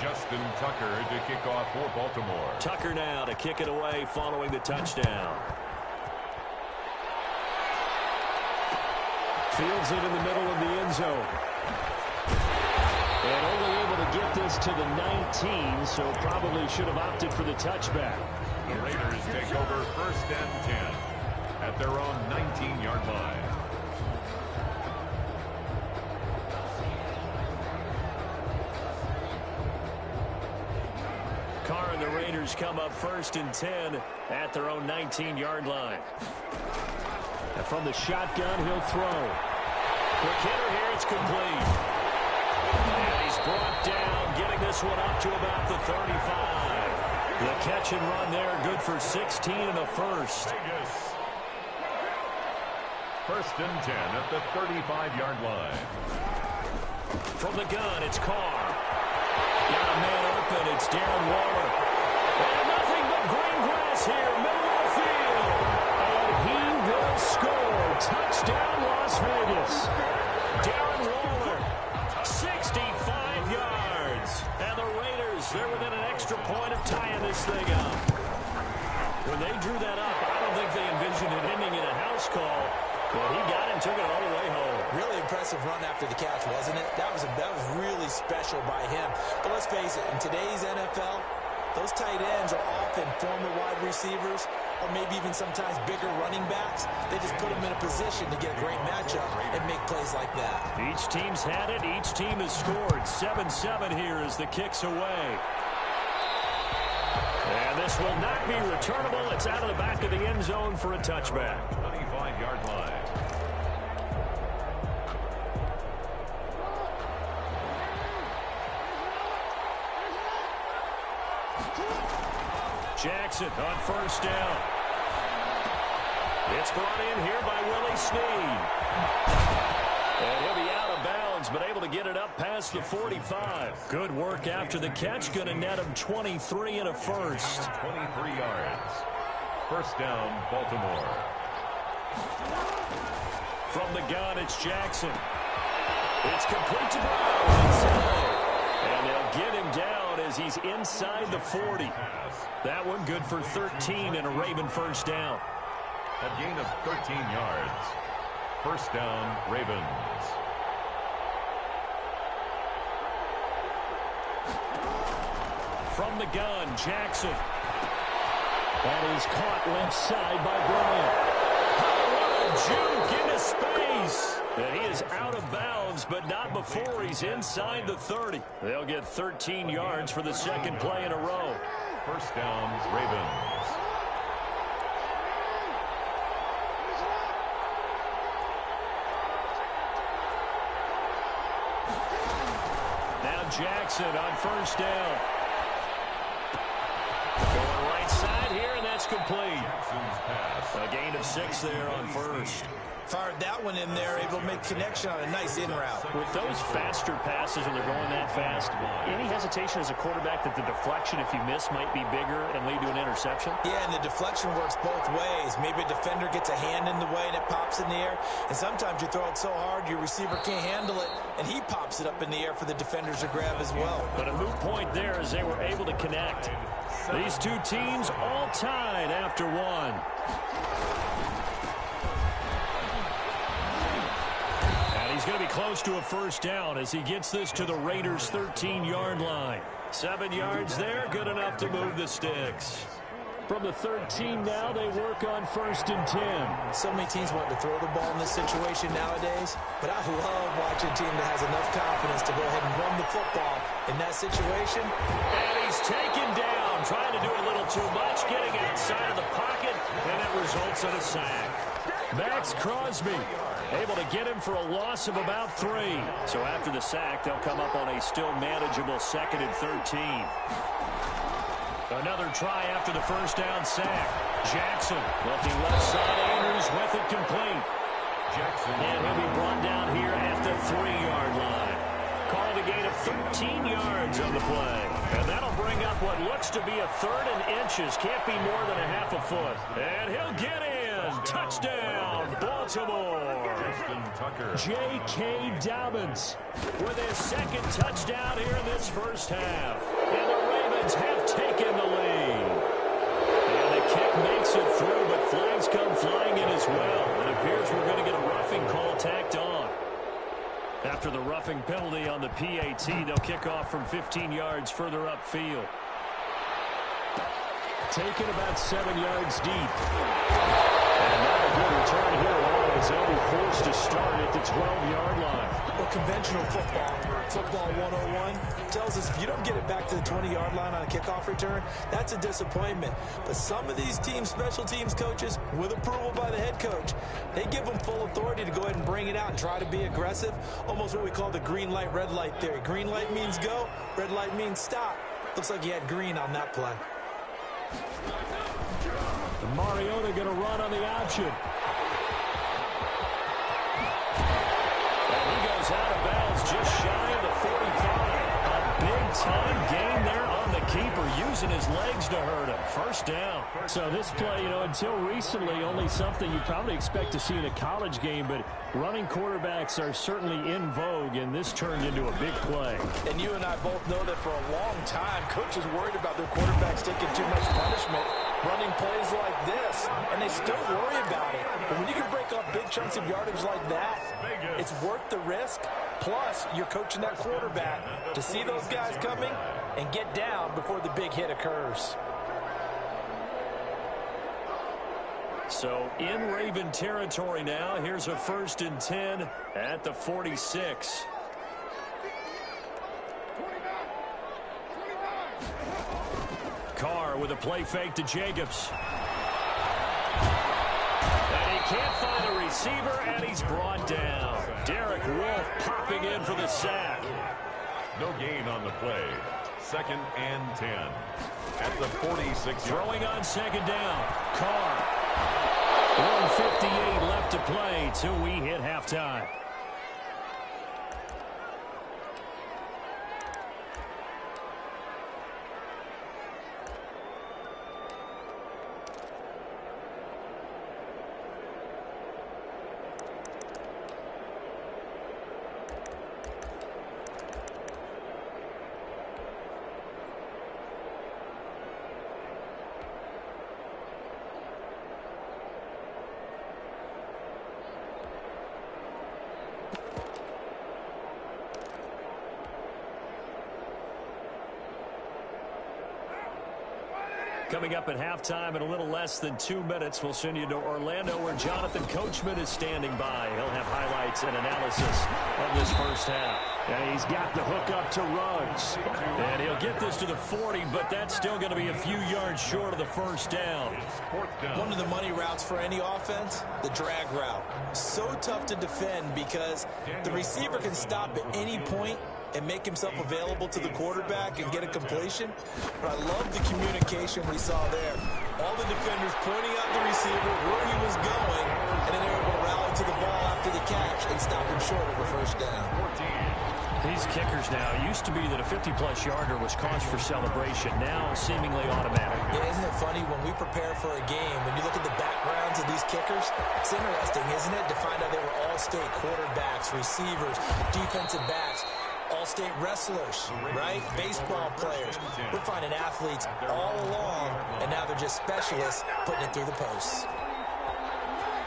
Justin Tucker to kick off for Baltimore. Tucker now to kick it away following the touchdown. Fields it in the middle of the end zone. And only able to get this to the 19, so probably should have opted for the touchback. The Raiders take over 1st and 10 at their own 19-yard line. Carr and the Raiders come up 1st and 10 at their own 19-yard line. And from the shotgun, he'll throw. Quick hitter here, it's complete. And he's brought down, getting this one up to about the 35. The catch and run there, good for 16 and a first. Vegas. 1st and 10 at the 35-yard line. From the gun, it's Carr. Got a man open, it's Darren Waller. And nothing but green grass here, middle of the field. And he will score. Touchdown, Las Vegas. Darren Waller within an extra point of tying this thing up. When they drew that up, I don't think they envisioned it ending in a house call. But he got it and took it all the way home. Really impressive run after the catch, wasn't it? That was really special by him. But let's face it, in today's NFL, those tight ends are often former wide receivers or maybe even sometimes bigger running backs. They just put them in a position to get a great matchup and make plays like that. Each team's had it. Each team has scored. 7-7 here as the kick's away. And this will not be returnable. It's out of the back of the end zone for a touchback. 25-yard line. Jackson on first down. It's brought in here by Willie Snead. And he'll be out of bounds, but able to get it up past the 45. Good work after the catch. Going to net him 23 and a first. 23 yards. First down, Baltimore. From the gun, it's Jackson. It's complete to Brown. And they'll get him down as he's inside the 40. That one good for 13 and a Raven first down. A gain of 13 yards. First down, Ravens. From the gun, Jackson. That is caught left side by Bryant. Oh, what a juke into space. And he is out of bounds, but not before he's inside the 30. They'll get 13 yards for the second play in a row. First down, Ravens. Now Jackson on first down. Going right side here, and that's complete. A gain of 6 there on first. Fired that one in there, able to make connection on a nice in route. With those faster passes when they're going that fast, any hesitation as a quarterback that the deflection, if you miss, might be bigger and lead to an interception? Yeah, and the deflection works both ways. Maybe a defender gets a hand in the way and it pops in the air. And sometimes you throw it so hard your receiver can't handle it, and he pops it up in the air for the defenders to grab as well. But a moot point there as they were able to connect. These two teams all tied after one. He's going to be close to a first down as he gets this to the Raiders' 13-yard line. 7 yards there, good enough to move the sticks. From the 13 now, they work on first and 10. So many teams want to throw the ball in this situation nowadays, but I love watching a team that has enough confidence to go ahead and run the football in that situation. And he's taken down, trying to do a little too much, getting outside of the pocket, and it results in a sack. Max Crosby able to get him for a loss of about 3. So after the sack, they'll come up on a still manageable 2nd and 13. Another try after the first down sack. Jackson looking left side. Andrews with it complete. Jackson. And he'll be brought down here at the 3-yard line. Called a gain of 13 yards on the play. And that'll bring up what looks to be a 3rd and inches. Can't be more than a half a foot. And he'll get in. Touchdown, Baltimore. J.K. Dobbins with his 2nd touchdown here in this first half. And the Ravens have taken the lead. And the kick makes it through, but flags come flying in as well. It appears we're going to get a roughing call tacked on. After the roughing penalty on the PAT, they'll kick off from 15 yards further upfield. Taken about 7 yards deep. And not a good return here at all as they'll be forced to start at the 12-yard line. Well, conventional football 101, tells us if you don't get it back to the 20-yard line on a kickoff return, that's a disappointment. But some of these teams, special teams coaches, with approval by the head coach, they give them full authority to go ahead and bring it out and try to be aggressive, almost what we call the green light, red light theory. Green light means go, red light means stop. Looks like he had green on that play. Mariota going to run on the option. And he goes out of bounds just shy of the 45. A big-time gain there on the keeper using his legs to hurt him. First down. So this play, until recently, only something you probably expect to see in a college game, but running quarterbacks are certainly in vogue, and this turned into a big play. And you and I both know that for a long time, coaches worried about their quarterbacks taking too much punishment running plays like this, and they still worry about it. But when you can break up big chunks of yardage like that, it's worth the risk. Plus, you're coaching that quarterback to see those guys coming and get down before the big hit occurs. So in Raven territory now. Here's a 1st and 10 at the 46. Carr with a play fake to Jacobs. And he can't find a receiver, and he's brought down. Derek Wolfe popping in for the sack. No gain on the play. 2nd and 10 at the 46. Throwing on 2nd down. Carr. 1:58 left to play till we hit halftime. Coming up at halftime in a little less than 2 minutes, we'll send you to Orlando where Jonathan Coachman is standing by. He'll have highlights and analysis of this first half. And he's got the hook up to Ruggs. And he'll get this to the 40, but that's still going to be a few yards short of the first down. One of the money routes for any offense, the drag route. So tough to defend because the receiver can stop at any point and make himself available to the quarterback and get a completion. But I love the communication we saw there. All the defenders pointing out the receiver where he was going, and then they were able to rally to the ball after the catch and stop him short of a first down. These kickers now, it used to be that a 50-plus yarder was cause for celebration. Now seemingly automatic. Yeah, isn't it funny when we prepare for a game, when you look at the backgrounds of these kickers, it's interesting, isn't it, to find out they were all-state quarterbacks, receivers, defensive backs, all-state wrestlers, right? Baseball players. We're finding athletes all along, and now they're just specialists putting it through the posts.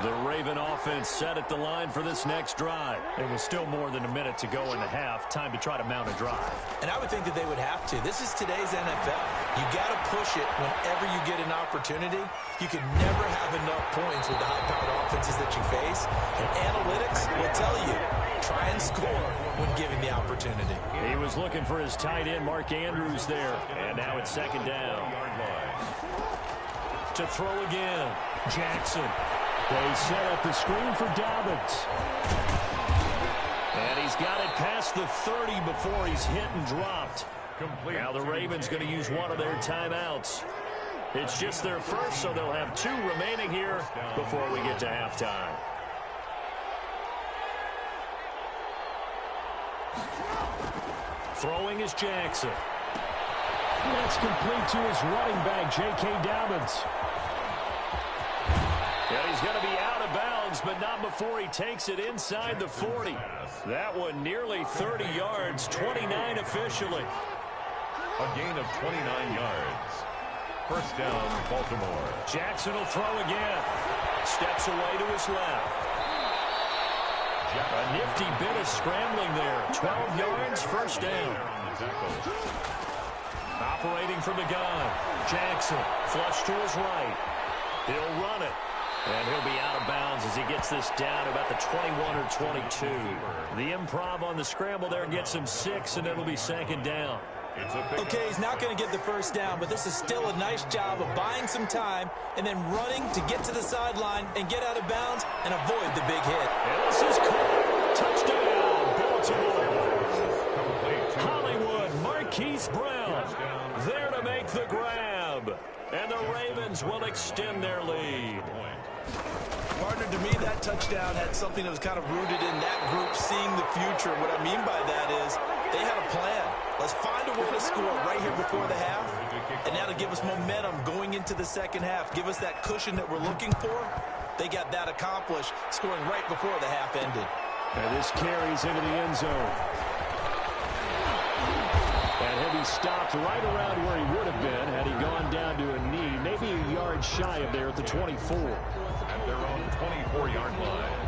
The Raven offense set at the line for this next drive. It was still more than a minute to go in the half. Time to try to mount a drive. And I would think that they would have to. This is today's NFL. You got to push it whenever you get an opportunity. You can never have enough points with the high-powered offenses that you face. And analytics will tell you, try and score when given the opportunity. He was looking for his tight end, Mark Andrews, there. And now it's 2nd down. To throw again, Jackson. They set up the screen for Dobbins. And he's got it past the 30 before he's hit and dropped. Now the Ravens going to use one of their timeouts. It's just their first, so they'll have 2 remaining here before we get to halftime. Throwing is Jackson. That's complete to his running back, J.K. Dobbins. And he's going to be out of bounds, but not before he takes it inside the 40. That one nearly 30 yards, 29 officially. A gain of 29 yards. First down, Baltimore. Jackson will throw again. Steps away to his left. A nifty bit of scrambling there. 12 yards, first down. Operating from the gun. Jackson, flush to his right. He'll run it. And he'll be out of bounds as he gets this down about the 21 or 22. The improv on the scramble there gets him 6, and it'll be 2nd down. Okay, he's not going to get the first down, but this is still a nice job of buying some time and then running to get to the sideline and get out of bounds and avoid the big hit. And this is caught. Touchdown, Baltimore. Hollywood, Marquise Brown there to make the grab. And the Ravens will extend their lead. Partner, to me, that touchdown had something that was kind of rooted in that group seeing the future. What I mean by that is they had a plan. Let's find a way to score right here before the half, and that'll give us momentum going into the second half. Give us that cushion that we're looking for. They got that accomplished, scoring right before the half ended. And this carries into the end zone. And he'll be stopped right around where he would have been had he gone down to a knee, maybe a yard shy of there at the 24. At their own 24-yard line.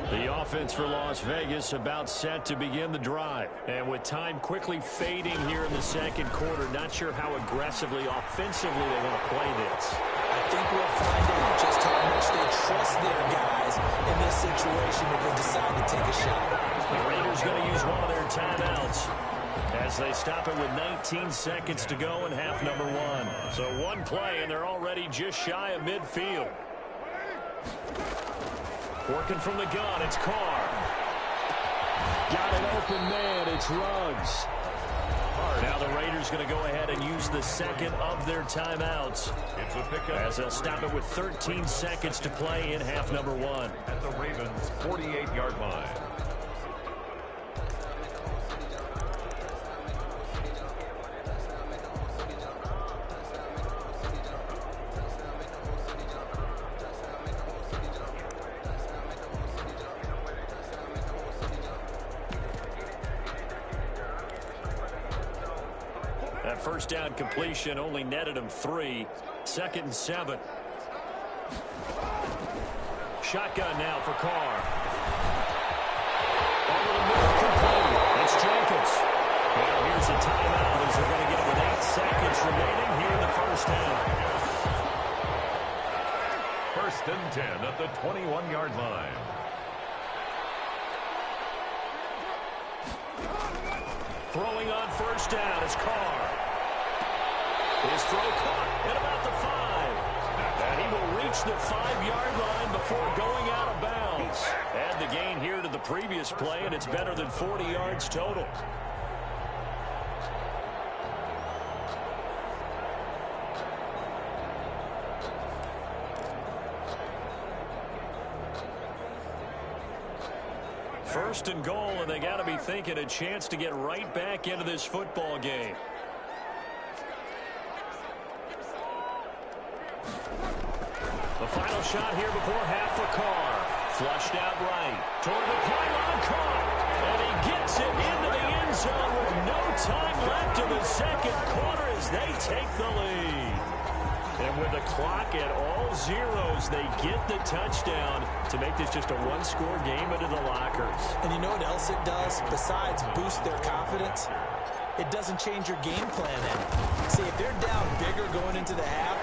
The offense for Las Vegas about set to begin the drive. And with time quickly fading here in the second quarter, not sure how aggressively, offensively they want to play this. I think we'll find out just how much they trust their guys in this situation if they decide to take a shot. The Raiders going to use one of their timeouts as they stop it with 19 seconds to go in half number one. So one play, and they're already just shy of midfield. Working from the gun, it's Carr. Got an open man, it's Ruggs. Now the Raiders going to go ahead and use the second of their timeouts. It's a pickup. As they'll stop it with 13 seconds to play in half number one. At the Ravens' 48-yard line. First down completion only netted him 3. 2nd and 7. Shotgun now for Carr. Over the middle, complete. It's Jenkins. Now here's a timeout as they're going to get it with 8 seconds remaining here in the first half. 1st and 10 at the 21-yard line. Throwing on first down is Carr. His throw caught at about the 5. And he will reach the 5-yard line before going out of bounds. Add the gain here to the previous play, and it's better than 40 yards total. First and goal, and they got to be thinking a chance to get right back into this football game. The final shot here before half for Carr. Flushed out right. Toward the pylon, Carr. And he gets it into the end zone with no time left in the second quarter as they take the lead. And with the clock at all zeros, they get the touchdown to make this just a one-score game into the lockers. And you know what else it does? Besides boost their confidence, it doesn't change your game plan any. See, if they're down bigger going into the half,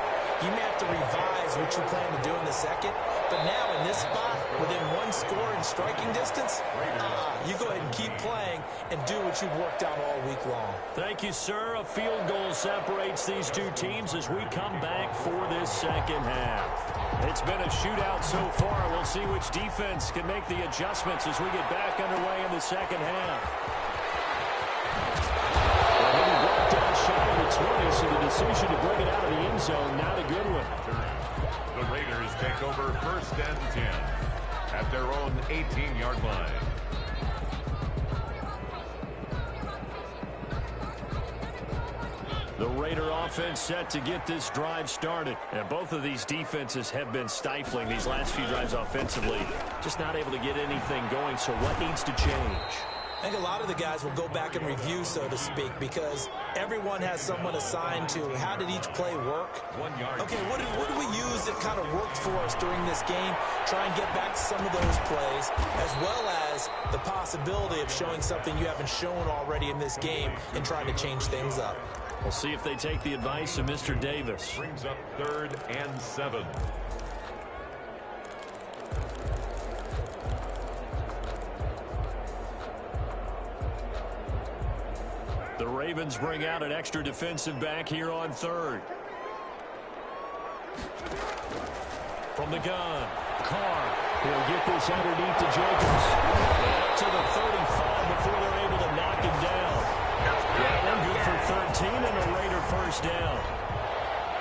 you may have to revise what you plan to do in the second. But now in this spot, within one score in striking distance, you go ahead and keep playing and do what you've worked on all week long. Thank you, sir. A field goal separates these two teams as we come back for this second half. It's been a shootout so far. We'll see which defense can make the adjustments as we get back underway in the second half. Shy of the 20, so the decision to bring it out of the end zone, not a good one. The Raiders take over 1st and 10 at their own 18-yard line. The Raider offense set to get this drive started. And both of these defenses have been stifling these last few drives offensively. Just not able to get anything going, so what needs to change? I think a lot of the guys will go back and review, so to speak, because everyone has someone assigned to how did each play work. 1 yard. Okay, what did we use that kind of worked for us during this game? Try and get back to some of those plays, as well as the possibility of showing something you haven't shown already in this game and trying to change things up. We'll see if they take the advice of Mr. Davis. Brings up 3rd and 7. The Ravens bring out an extra defensive back here on 3rd. From the gun, Carr will get this underneath to Jacobs. Up to the 35 before they're able to knock him down. That one good for 13 and a Raider first down.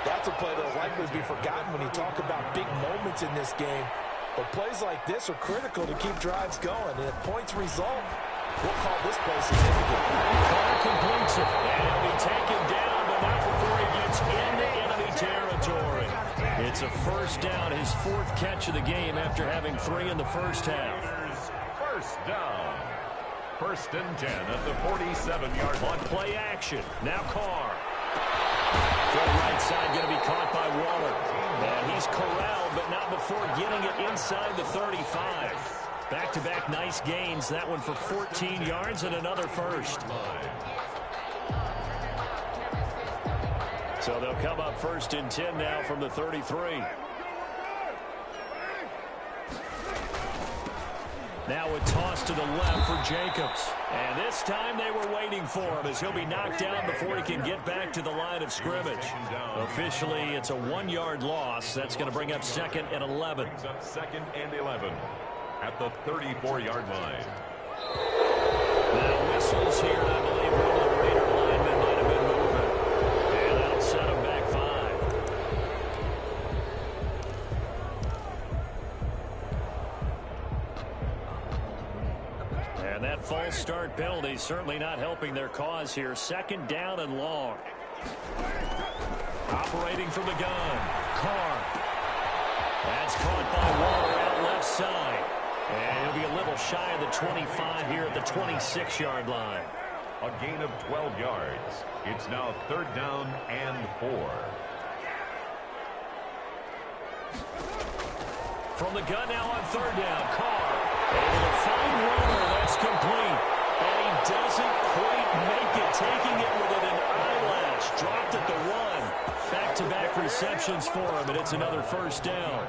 That's a play that will likely be forgotten when you talk about big moments in this game. But plays like this are critical to keep drives going. And if points result, we'll call this play significant. Carr completes it. And he'll be taken down, but not before he gets into enemy territory. It's a first down, his 4th catch of the game after having 3 in the first half. First down. 1st and 10 at the 47-yard line. On play action. Now Carr. From right side, going to be caught by Waller. And he's corralled, but not before getting it inside the 35. Back-to-back nice gains. That one for 14 yards and another first. So they'll come up 1st and 10 now from the 33. Now a toss to the left for Jacobs. And this time they were waiting for him as he'll be knocked down before he can get back to the line of scrimmage. Officially, it's a 1-yard loss. That's going to bring up 2nd and 11. Brings up 2nd and 11 at the 34-yard line. Now whistles here, I believe one of the Raider linemen might have been moving. And that'll set him back 5. And that false start penalty certainly not helping their cause here. 2nd down and long. Operating from the gun. Carr. That's caught by Waller out left side. And he'll be a little shy of the 25 here at the 26-yard line. A gain of 12 yards. It's now 3rd down and 4. From the gun now on 3rd down. Carr able to find Waller. That's complete. And he doesn't quite make it. Taking it within an eyelash. Dropped at the 1. Back-to-back receptions for him, and it's another first down.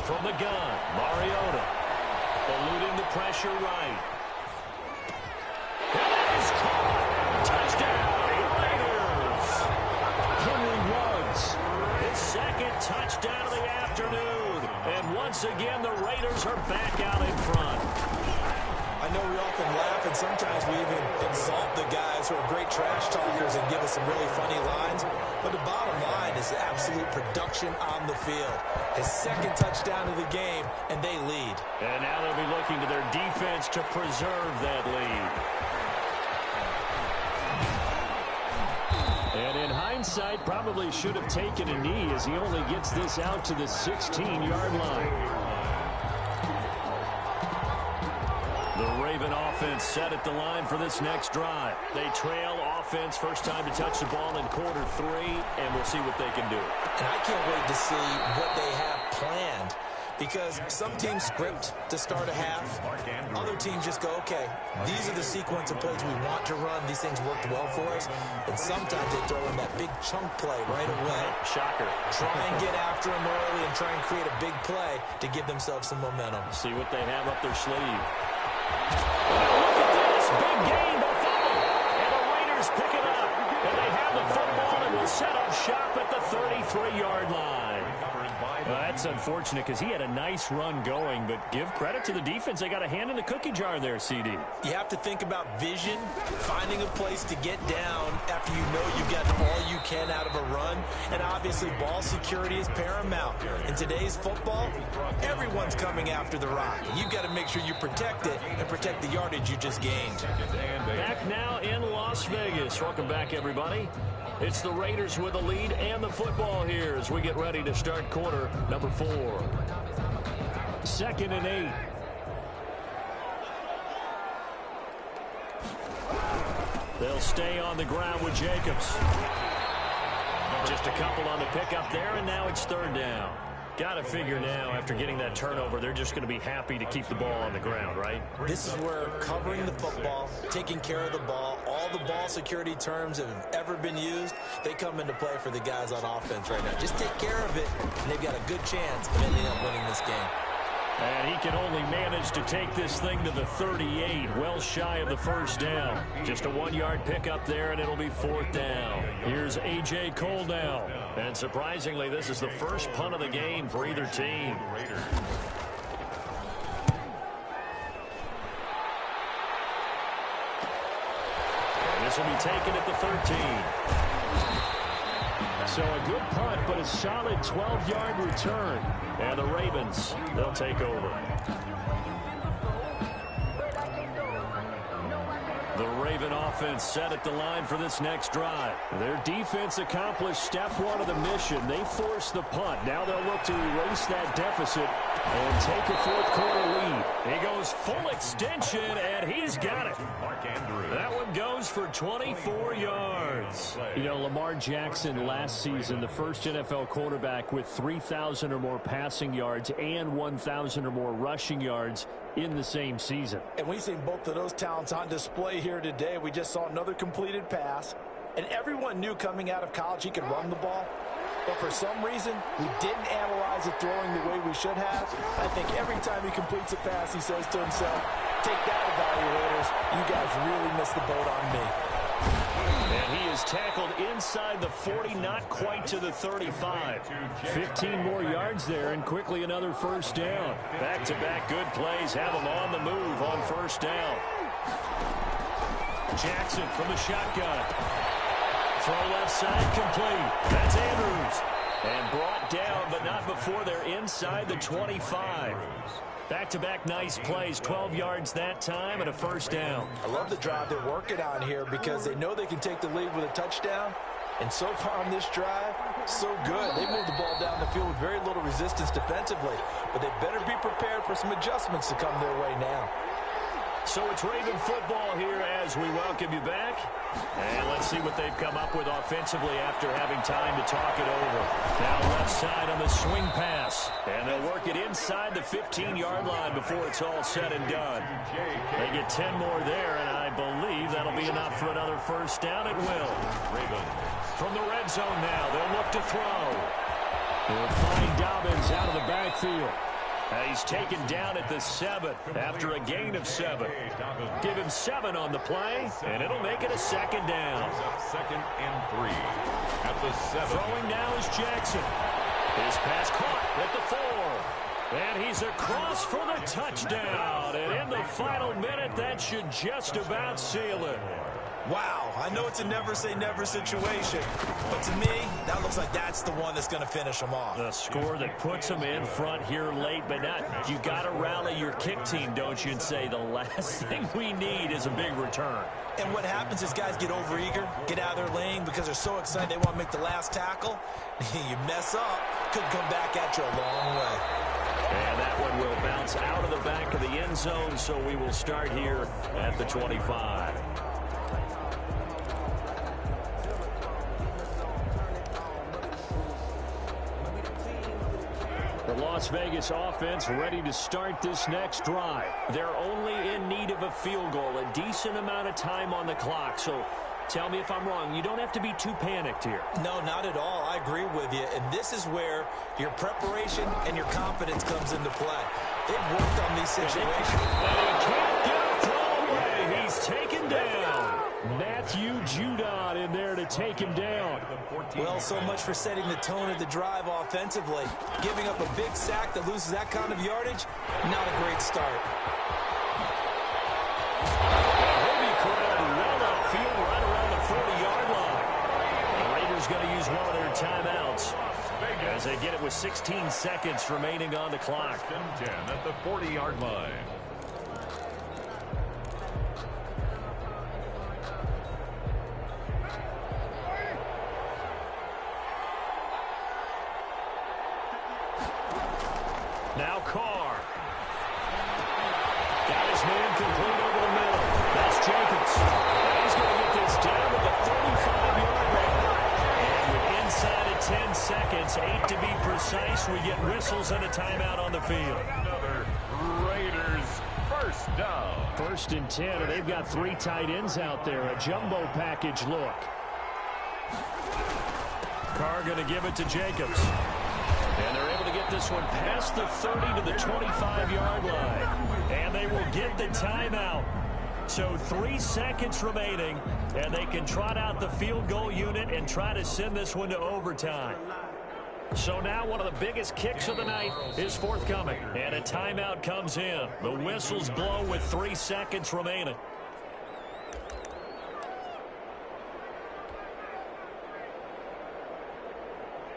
From the gun, Mariota eluding the pressure right. And that is caught. Touchdown, Raiders. Henry Ruggs, his 2nd touchdown of the afternoon. And once again, the Raiders are back out in front. I know we often laugh, and sometimes we even exalt the guys who are great trash talkers and give us some really funny lines. But the bottom line is the absolute production on the field. His 2nd touchdown of the game, and they lead. And now they'll be looking to their defense to preserve that lead. And in hindsight, probably should have taken a knee as he only gets this out to the 16-yard line. The Raven offense set at the line for this next drive. They trail offense, first time to touch the ball in quarter 3, and we'll see what they can do. And I can't wait to see what they have planned, because some teams script to start a half. Other teams just go, okay, these are the sequence of plays we want to run. These things worked well for us. And sometimes they throw in that big chunk play right away. Shocker. Try and get after them early and try and create a big play to give themselves some momentum. See what they have up their sleeve. Look at this. Big gain by Fuller. And the Raiders pick it up. And they have the football and will set up shop at the 33-yard line. Well, that's unfortunate because he had a nice run going, but give credit to the defense. They got a hand in the cookie jar there, CD. You have to think about vision, finding a place to get down after you know you've gotten all you can out of a run, and obviously ball security is paramount. In today's football, everyone's coming after the rock. You've got to make sure you protect it and protect the yardage you just gained. Back now in Las Vegas. Welcome back, everybody. It's the Raiders with the lead and the football here as we get ready to start quarter number 4. 2nd and 8. They'll stay on the ground with Jacobs. Just a couple on the pickup there, and now it's 3rd down. Got to figure now, after getting that turnover, they're just going to be happy to keep the ball on the ground, right? This is where covering the football, taking care of the ball, all the ball security terms that have ever been used, they come into play for the guys on offense right now. Just take care of it, and they've got a good chance of ending up winning this game. And he can only manage to take this thing to the 38, well shy of the first down. Just a 1-yard pickup there, and it'll be 4th down. Here's A.J. Cole now. And surprisingly, this is the first punt of the game for either team. And this will be taken at the 13. So a good punt, but a solid 12-yard return. And the Ravens, they'll take over. The Raven offense set at the line for this next drive. Their defense accomplished step one of the mission. They forced the punt. Now they'll look to erase that deficit and take a fourth-quarter lead. He goes full extension, and he's got it. That one goes for 24 yards. You know, Lamar Jackson last season, the first NFL quarterback with 3,000 or more passing yards and 1,000 or more rushing yards in the same season. And we've seen both of those talents on display here today. We just saw another completed pass. And everyone knew coming out of college he could run the ball. But for some reason, we didn't analyze it throwing the way we should have. I think every time he completes a pass, he says to himself, take that, evaluators. You guys really missed the boat on me. And he is tackled inside the 40, not quite to the 35. 15 more yards there, and quickly another first down. Back-to-back good plays have him on the move on first down. Jackson from the shotgun. Throw left side complete. That's Andrews. And brought down, but not before they're inside the 25. Back-to-back nice plays, 12 yards that time and a first down. I love the drive they're working on here because they know they can take the lead with a touchdown. And so far on this drive, so good. They moved the ball down the field with very little resistance defensively. But they better be prepared for some adjustments to come their way now. So it's Raven football here as we welcome you back. And let's see what they've come up with offensively after having time to talk it over. Now left side on the swing pass. And they'll work it inside the 15-yard line before it's all said and done. They get 10 more there, and I believe that'll be enough for another first down. It will. Raven from the red zone now. They'll look to throw. They'll find Dobbins out of the backfield. He's taken down at the 7 after a gain of 7. Give him 7 on the play, and it'll make it a second down. Second and 3 at the 7. Throwing now is Jackson. His pass caught at the 4. And he's across for the touchdown. And in the final minute, that should just about seal it. Wow, I know it's a never-say-never situation, but to me, that looks like that's the one that's going to finish them off. The score that puts them in front here late, but not. You got to rally your kick team, don't you, and say the last thing we need is a big return. And what happens is guys get overeager, get out of their lane because they're so excited they want to make the last tackle. You mess up, could come back at you a long way. And that one will bounce out of the back of the end zone, so we will start here at the 25. The Las Vegas offense ready to start this next drive. They're only in need of a field goal, a decent amount of time on the clock. So tell me if I'm wrong. You don't have to be too panicked here. No, not at all. I agree with you. And this is where your preparation and your confidence comes into play. They've worked on these situations. And he can't get a throw away. He's taken down. Matthew Judon in there to take him down. Well, so much for setting the tone of the drive offensively. Giving up a big sack that loses that kind of yardage, not a great start. He'll be corralled well upfield right around the 40-yard line. The Raiders going to use one of their timeouts as they get it with 16 seconds remaining on the clock. 10 at the 40-yard line. Now Carr. Got his man complete over the middle. That's Jacobs. And he's going to get this down to the 35-yard line. And with inside of 10 seconds, 8 to be precise, we get whistles and a timeout on the field. Another Raiders first down. 1st and 10, and they've got 3 tight ends out there. A jumbo package look. Carr going to give it to Jacobs. And they're able to get this one past the 30 to the 25-yard line. And they will get the timeout. So 3 seconds remaining, and they can trot out the field goal unit and try to send this one to overtime. So now one of the biggest kicks of the night is forthcoming, and a timeout comes in. The whistles blow with 3 seconds remaining.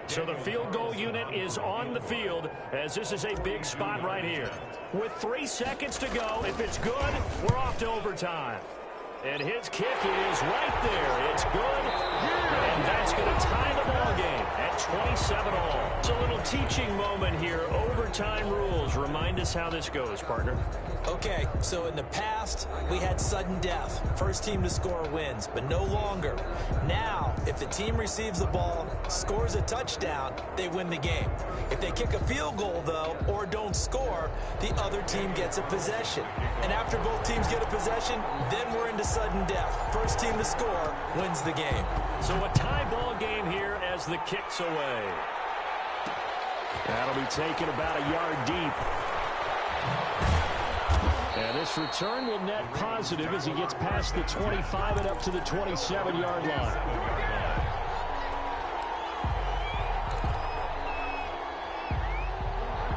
So the field goal unit is on the field, as this is a big spot right here. With 3 seconds to go, if it's good, we're off to overtime. And his kick is right there. It's good, and that's going to tie the ball game at 27 all. It's a little teaching moment here. Overtime rules. Remind us how this goes, partner. Okay, so in the past, we had sudden death. First team to score wins, but no longer. Now, if the team receives the ball, scores a touchdown, they win the game. If they kick a field goal, though, or don't score, the other team gets a possession. And after both teams get a possession, then we're into sudden death. First team to score wins the game. So a tie ball game here as the kick's away. That'll be taken about a yard deep. And this return will net positive as he gets past the 25 and up to the 27-yard line.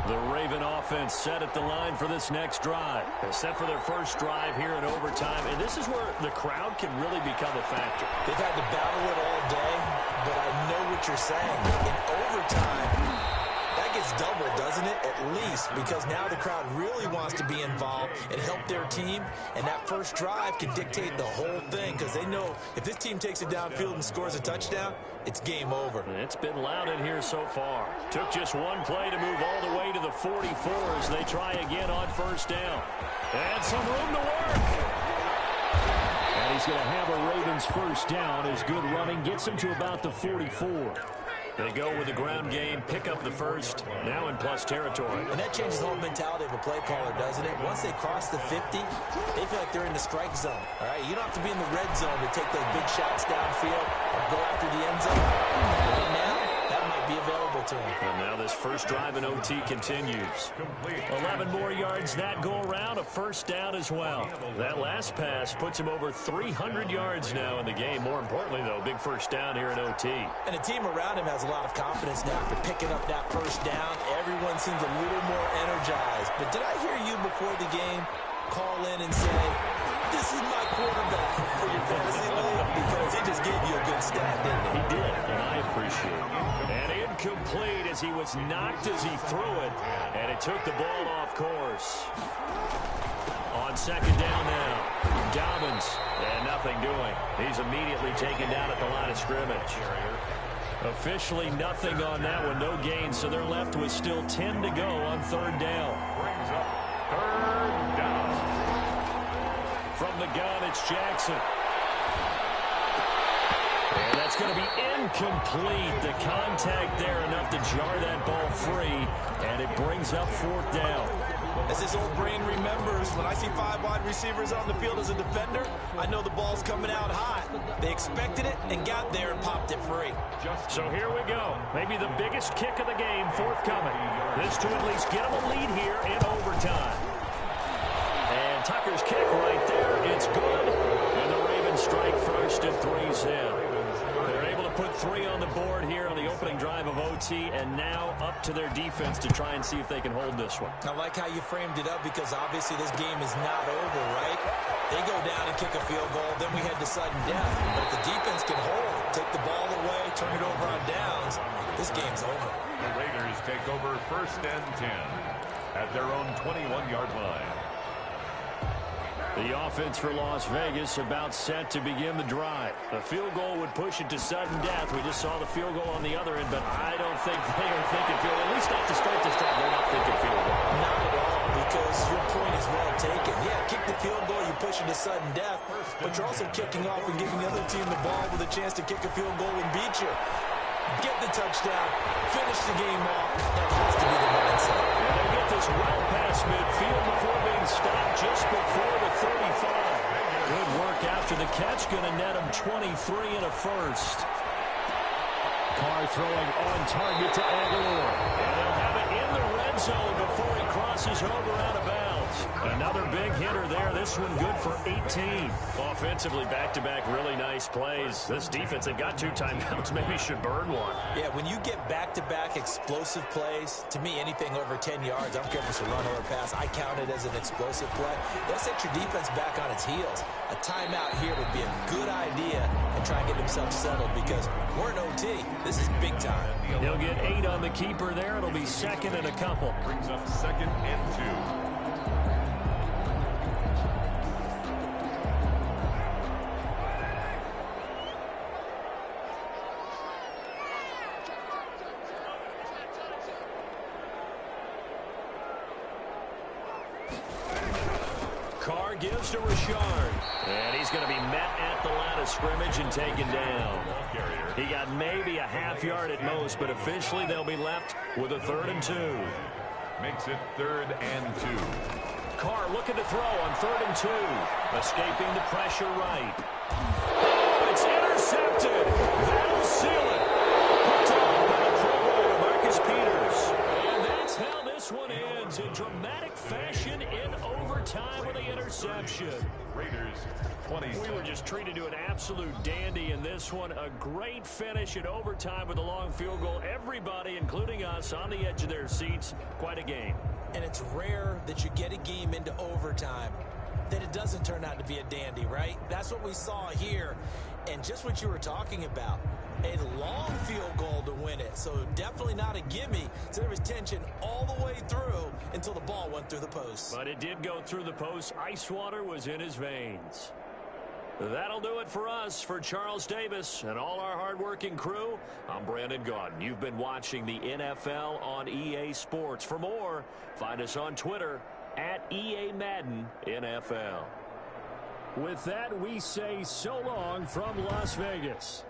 The Raven offense set at the line for this next drive, set for their first drive here in overtime. And this is where the crowd can really become a factor. They've had to battle it all day, but I know what you're saying. In overtime, that gets doubled, doesn't it? At least, because now the crowd really wants to be involved and help their team, and that first drive can dictate the whole thing, because they know if this team takes it downfield and scores a touchdown, it's game over. And it's been loud in here so far. Took just one play to move all the way to the 44 as they try again on first down. And some room to work. And he's going to have a Ravens first down as good running gets him to about the 44. They go with the ground game, pick up the first, now in plus territory. And that changes the whole mentality of a play caller, doesn't it? Once they cross the 50, they feel like they're in the strike zone, all right? You don't have to be in the red zone to take those big shots downfield or go after the end zone. Right now, that might be available to them. And now this first drive in OT continues. 11 more yards that go around, a first down as well. That last pass puts him over 300 yards now in the game. More importantly, though, big first down here in OT. And the team around him has a lot of confidence now after picking up that first down. Everyone seems a little more energized. But did I hear you before the game call in and say, this is my quarterback for your fantasy league? Because he just gave you a good stat, didn't he? He did, and I appreciate it. And incomplete as he was knocked as he threw it, and it took the ball off course. On second down now, Dobbins, and nothing doing. He's immediately taken down at the line of scrimmage. Officially nothing on that one, no gain, so they're left with still 10 to go on third down. Brings up third down. From the gun, it's Jackson. And that's going to be incomplete. The contact there enough to jar that ball free, and it brings up fourth down. As his old brain remembers, when I see 5 wide receivers on the field as a defender, I know the ball's coming out hot. They expected it and got there and popped it free. So here we go. Maybe the biggest kick of the game forthcoming. This to at least get them a lead here in overtime. And Tucker's kick right there. It's good. And the Ravens strike first and 3's in. They're able to put 3 on the board here on the opening drive of OT, and now up to their defense to try and see if they can hold this one. I like how you framed it up, because obviously this game is not over, right? They go down and kick a field goal, then we head to sudden death. But if the defense can hold, take the ball away, turn it over on downs, this game's over. The Raiders take over first and 10 at their own 21-yard line. The offense for Las Vegas about set to begin the drive. The field goal would push it to sudden death. We just saw the field goal on the other end, but I don't think they are thinking field goal. At least not to start this drive. They're not thinking field goal. Not at all, because your point is well taken. Yeah, kick the field goal, you push it to sudden death, but you're also kicking off and giving the other team the ball with a chance to kick a field goal and beat you. Get the touchdown, finish the game off. That has to be the mindset. And they get this well past midfield before being stopped just before the 35. Good work after the catch. Going to net him 23 and a first. Carr throwing on target to Aguilar. And they'll have it in the red zone before he crosses over out of bounds. Another big hitter there. This one good for 18. Offensively, back-to-back really nice plays. This defense, they've got 2 timeouts. Maybe should burn one. Yeah, when you get back-to-back explosive plays, to me, anything over 10 yards, I don't care if it's a run or a pass, I count it as an explosive play. That sets your defense back on its heels. A timeout here would be a good idea and try and get himself settled because we're in OT. This is big time. He'll get 8 on the keeper there. It'll be second and a couple. Brings up 2nd and 2. Carr gives to Richard. And he's going to be met at the line of scrimmage and taken down. He got maybe a half yard at most, but officially they'll be left with a 3rd and 2. Makes it 3rd and 2. Carr looking to throw on 3rd and 2. Escaping the pressure right. Oh, it's intercepted. That'll seal it. Picked off by the Pro Bowler, Marcus Peters. And that's how this one ends in dramatic fashion in overtime with the interception. Raiders 20. We were just treated to an absolute dandy in this one. A great finish in overtime with a long field goal. Everybody, including us, on the edge of their seats. Quite a game. And it's rare that you get a game into overtime that it doesn't turn out to be a dandy, right? That's what we saw here. And just what you were talking about, a long field goal to win it. So definitely not a gimme. So there was tension all the way through until the ball went through the post. But it did go through the post. Ice water was in his veins. That'll do it for us. For Charles Davis and all our hardworking crew, I'm Brandon Gaudin. You've been watching the NFL on EA Sports. For more, find us on Twitter at EA Madden NFL. With that, we say so long from Las Vegas.